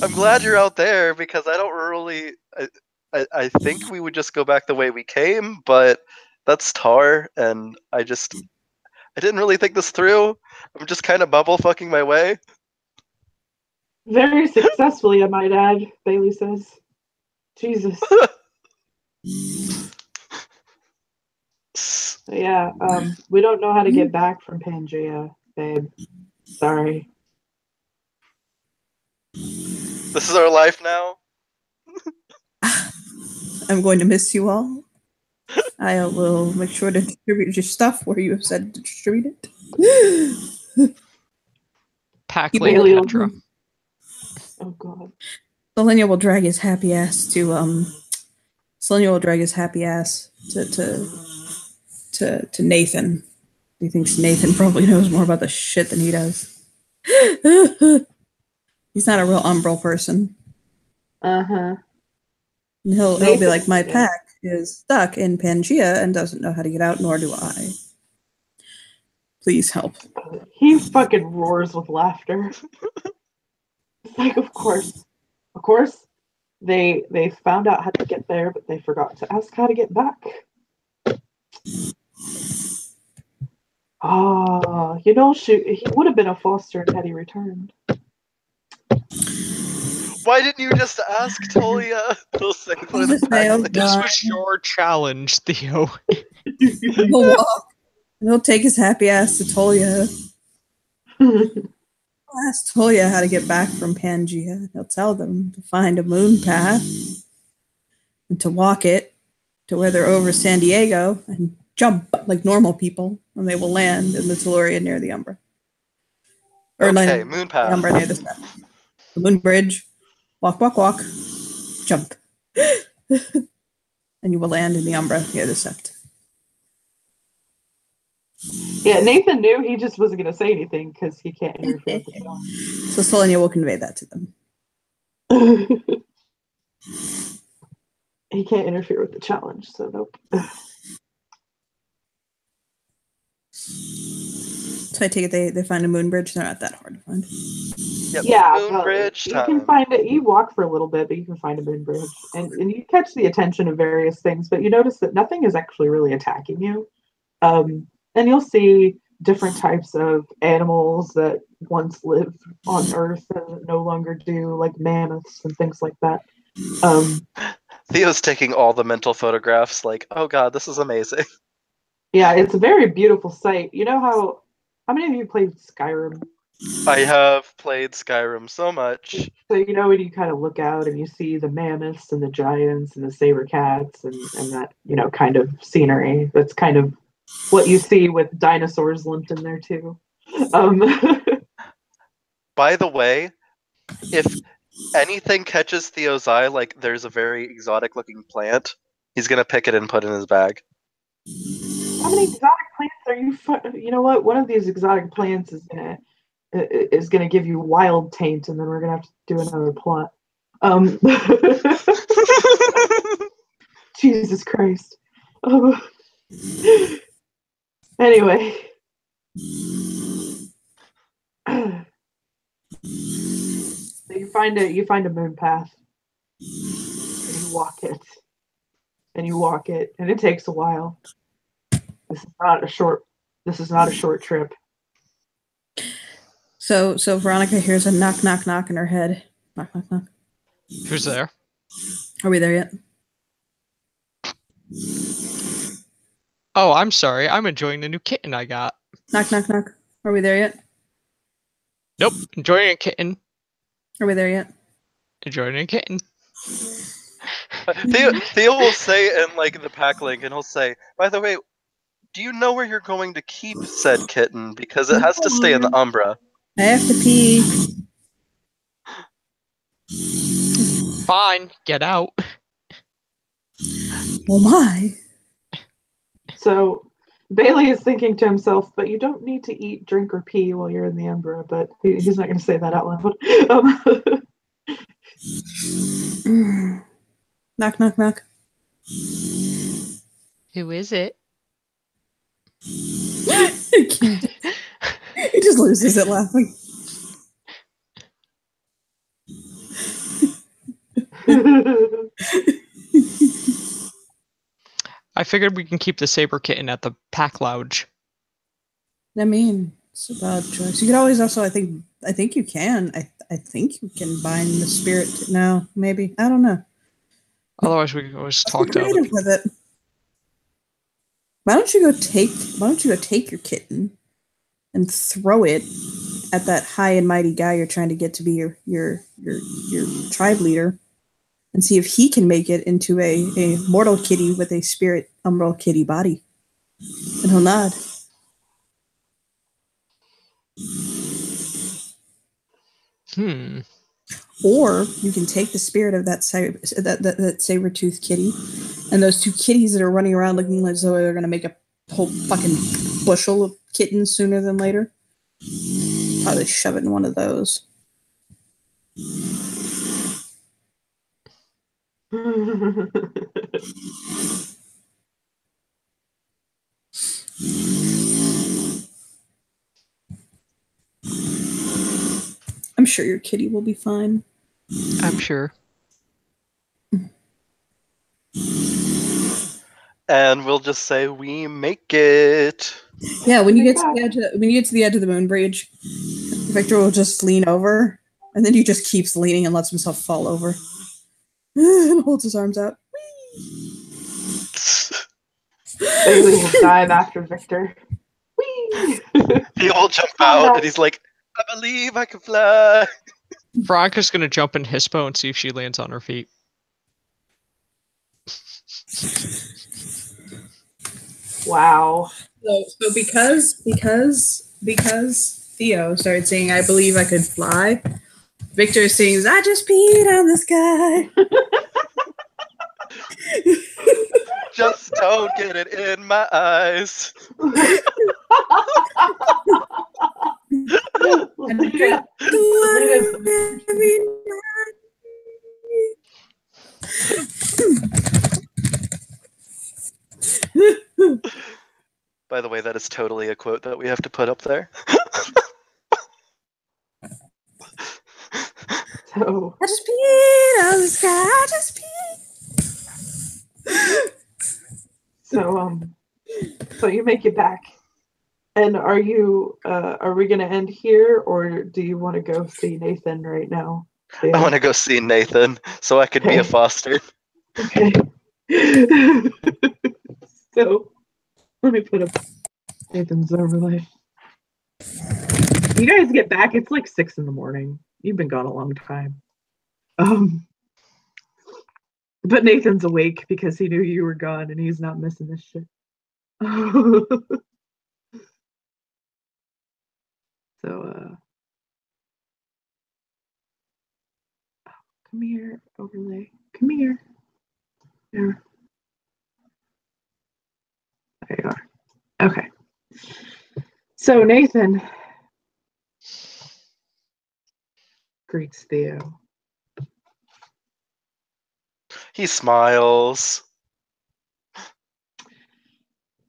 I'm glad you're out there because I don't really... I think we would just go back the way we came, but that's Tar, and I didn't really think this through. I'm just kind of bubble fucking my way.
Very successfully, I might add, Bailey says. Jesus. Yeah, we don't know how to get back from Pangea, babe. Sorry.
This is our life now.
I'm going to miss you all. I will make sure to distribute your stuff where you have said to distribute it.
Pack
You
link
Bailey will-
Petra.
Oh god.
Selenia will drag his happy ass to Nathan. He thinks Nathan probably knows more about the shit than he does. He's not a real Umbral person.
Uh-huh.
And he'll be
Nathan-
like, my pack is stuck in Pangea and doesn't know how to get out, nor do I. Please help.
He fucking roars with laughter. It's like, of course. Of course, they found out how to get there, but they forgot to ask how to get back. He would have been a foster had he returned.
Why didn't you just ask Tolia? Those things
I'll
in
just
the
say,
pack
oh,
link.
This
God.
was your challenge, Theo.
He'll walk. And he'll take his happy ass to Tolia. He'll ask Tolia how to get back from Pangea. He'll tell them to find a moon path and to walk it to where they're over San Diego and jump like normal people, and they will land in the Tellurian near the Umbra. Or
Okay,
land
moon
in the
path.
Umbra near the Sept. The moon bridge. Walk, walk, walk. Jump. And you will land in the Umbra near the Sept.
Yeah, Nathan knew, he just wasn't going to say anything because he can't interfere with the challenge.
So Solenia will convey that to them.
He can't interfere with the challenge, so nope.
So I take it they find a moon bridge. They're not that hard to find.
Yep,
Yeah,
moon
well,
bridge
you
time.
can find it. You walk for a little bit, but you can find a moon bridge, and you catch the attention of various things. But you notice that nothing is actually really attacking you. And you'll see different types of animals that once lived on Earth and no longer do, like mammoths and things like that.
Theo's taking all the mental photographs, like, oh god, this is amazing.
Yeah, it's a very beautiful sight. You know how many of you played Skyrim?
I have played Skyrim so much.
So you know when you kind of look out and you see the mammoths and the giants and the saber cats and that, you know, kind of scenery. That's kind of what you see with dinosaurs limped in there too.
By the way, if anything catches Theo's eye, like there's a very exotic looking plant, he's gonna pick it and put it in his bag.
How many exotic plants are you? You know what? One of these exotic plants is gonna give you wild taint, and then we're gonna have to do another plot. Jesus Christ. Anyway. So you find a moon path. And you walk it. And you walk it. And it takes a while. This is not a short trip.
So Veronica hears a knock, knock, knock in her head. Knock, knock, knock.
Who's there?
Are we there yet?
Oh, I'm sorry. I'm enjoying the new kitten I got.
Knock, knock, knock. Are we there yet?
Nope. Enjoying a kitten.
Are we there yet?
Enjoying a kitten.
Theo will say in like the pack link, and he'll say, by the way, do you know where you're going to keep said kitten? Because it has to stay in the Umbra.
I have to pee.
Fine. Get out.
Oh my.
So Bailey is thinking to himself, but you don't need to eat, drink, or pee while you're in the Umbra, but he's not going to say that out loud.
Knock, knock, knock.
Who is it?
He just loses it laughing.
I figured we can keep the saber kitten at the pack lounge.
I mean, it's a bad choice. You could always also, I think you can. I think you can bind the spirit. No, maybe. I don't know.
Otherwise, we can always talk to other
Creative
people.
with it. Why don't you go take your kitten and throw it at that high and mighty guy you're trying to get to be your tribe leader, and see if he can make it into a mortal kitty with a spirit umbral kitty body. And he'll nod. Or you can take the spirit of that saber-toothed kitty, and those two kitties that are running around looking as though they're going to make a whole fucking bushel of kittens sooner than later. Probably shove it in one of those. I'm sure your kitty will be fine.
I'm sure.
And we'll just say we make it.
Yeah, when you get to the edge of the moon bridge, Victor will just lean over, and then he just keeps leaning and lets himself fall over. And holds his arms out.
Bailey will dive after Victor. Whee!
He will jump out, and he's like, I believe I can fly.
Veronica's gonna jump in Hispo and see if she lands on her feet.
Wow.
So because Theo started saying, I believe I could fly, Victor sings, I just peed on the sky.
Just don't get it in my eyes.
Lita- Lita's-
By the way, that is totally a quote that we have to put up there.
So
I just peed out of the sky. I just peed.
so you make it back. And are we gonna end here, or do you want to go see Nathan right now?
I want to go see Nathan so I could be a foster.
Okay. So let me put up Nathan's overlay. You guys get back, it's like 6 a.m. You've been gone a long time. But Nathan's awake because he knew you were gone and he's not missing this shit. So come here, overlay. Come here. There. There you are. Okay. So Nathan greets Theo.
He smiles.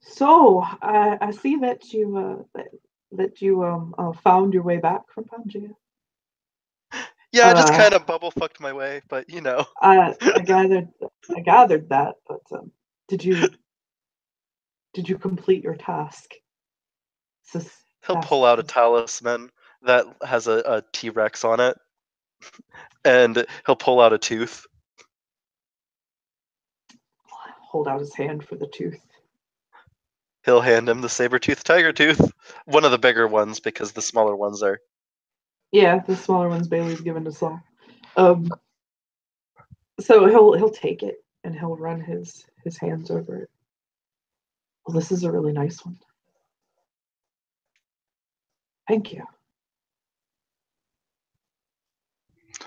So I see that you found your way back from Pangea.
Yeah, I just kind of bubble fucked my way, but you know.
I gathered that, but did you complete your task?
He'll pull out a talisman that has a T-Rex on it, and he'll pull out a tooth.
Hold out his hand for the tooth.
He'll hand him the saber-toothed tiger tooth, one of the bigger ones because the smaller ones are.
Yeah, the smaller one's Bailey's given to Saul. So he'll take it and he'll run his hands over it. Well, this is a really nice one. Thank you.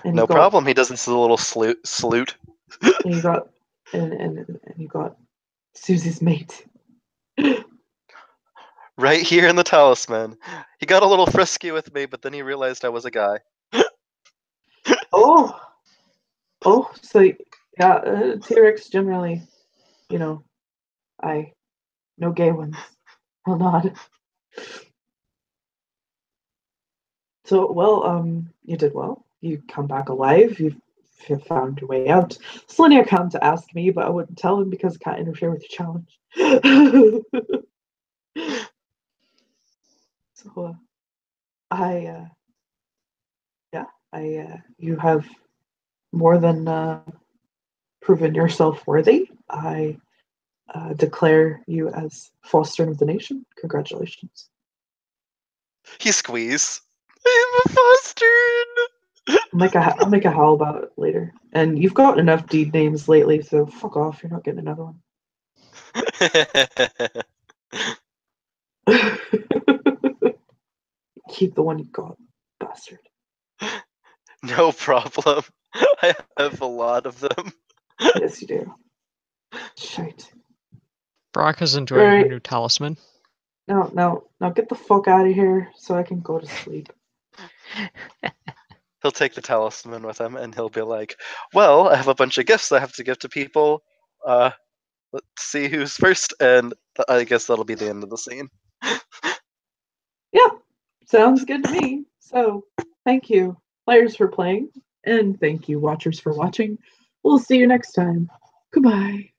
And
No problem. He does this little salute.
And you got and you got Susie's mate.
Right here in the talisman. He got a little frisky with me, but then he realized I was a guy.
Oh, so yeah, T-Rex generally, no gay ones. I'll nod. So, well, you did well. You come back alive. You've found your way out. Selenia come to ask me, but I wouldn't tell him because I can't interfere with your challenge. So, you have more than proven yourself worthy. I declare you as Foster of the Nation. Congratulations.
He squeezed. I'm a foster.
I'll make a howl about it later. And you've got enough deed names lately, so fuck off. You're not getting another one. Keep the one you got, bastard.
No problem. I have a lot of them.
Yes, you do. Shite.
Brock is enjoying her new talisman.
Now, get the fuck out of here so I can go to sleep.
He'll take the talisman with him, and he'll be like, well, I have a bunch of gifts I have to give to people. Let's see who's first, and I guess that'll be the end of the scene.
Yeah, sounds good to me. So, thank you, players, for playing, and thank you, watchers, for watching. We'll see you next time. Goodbye.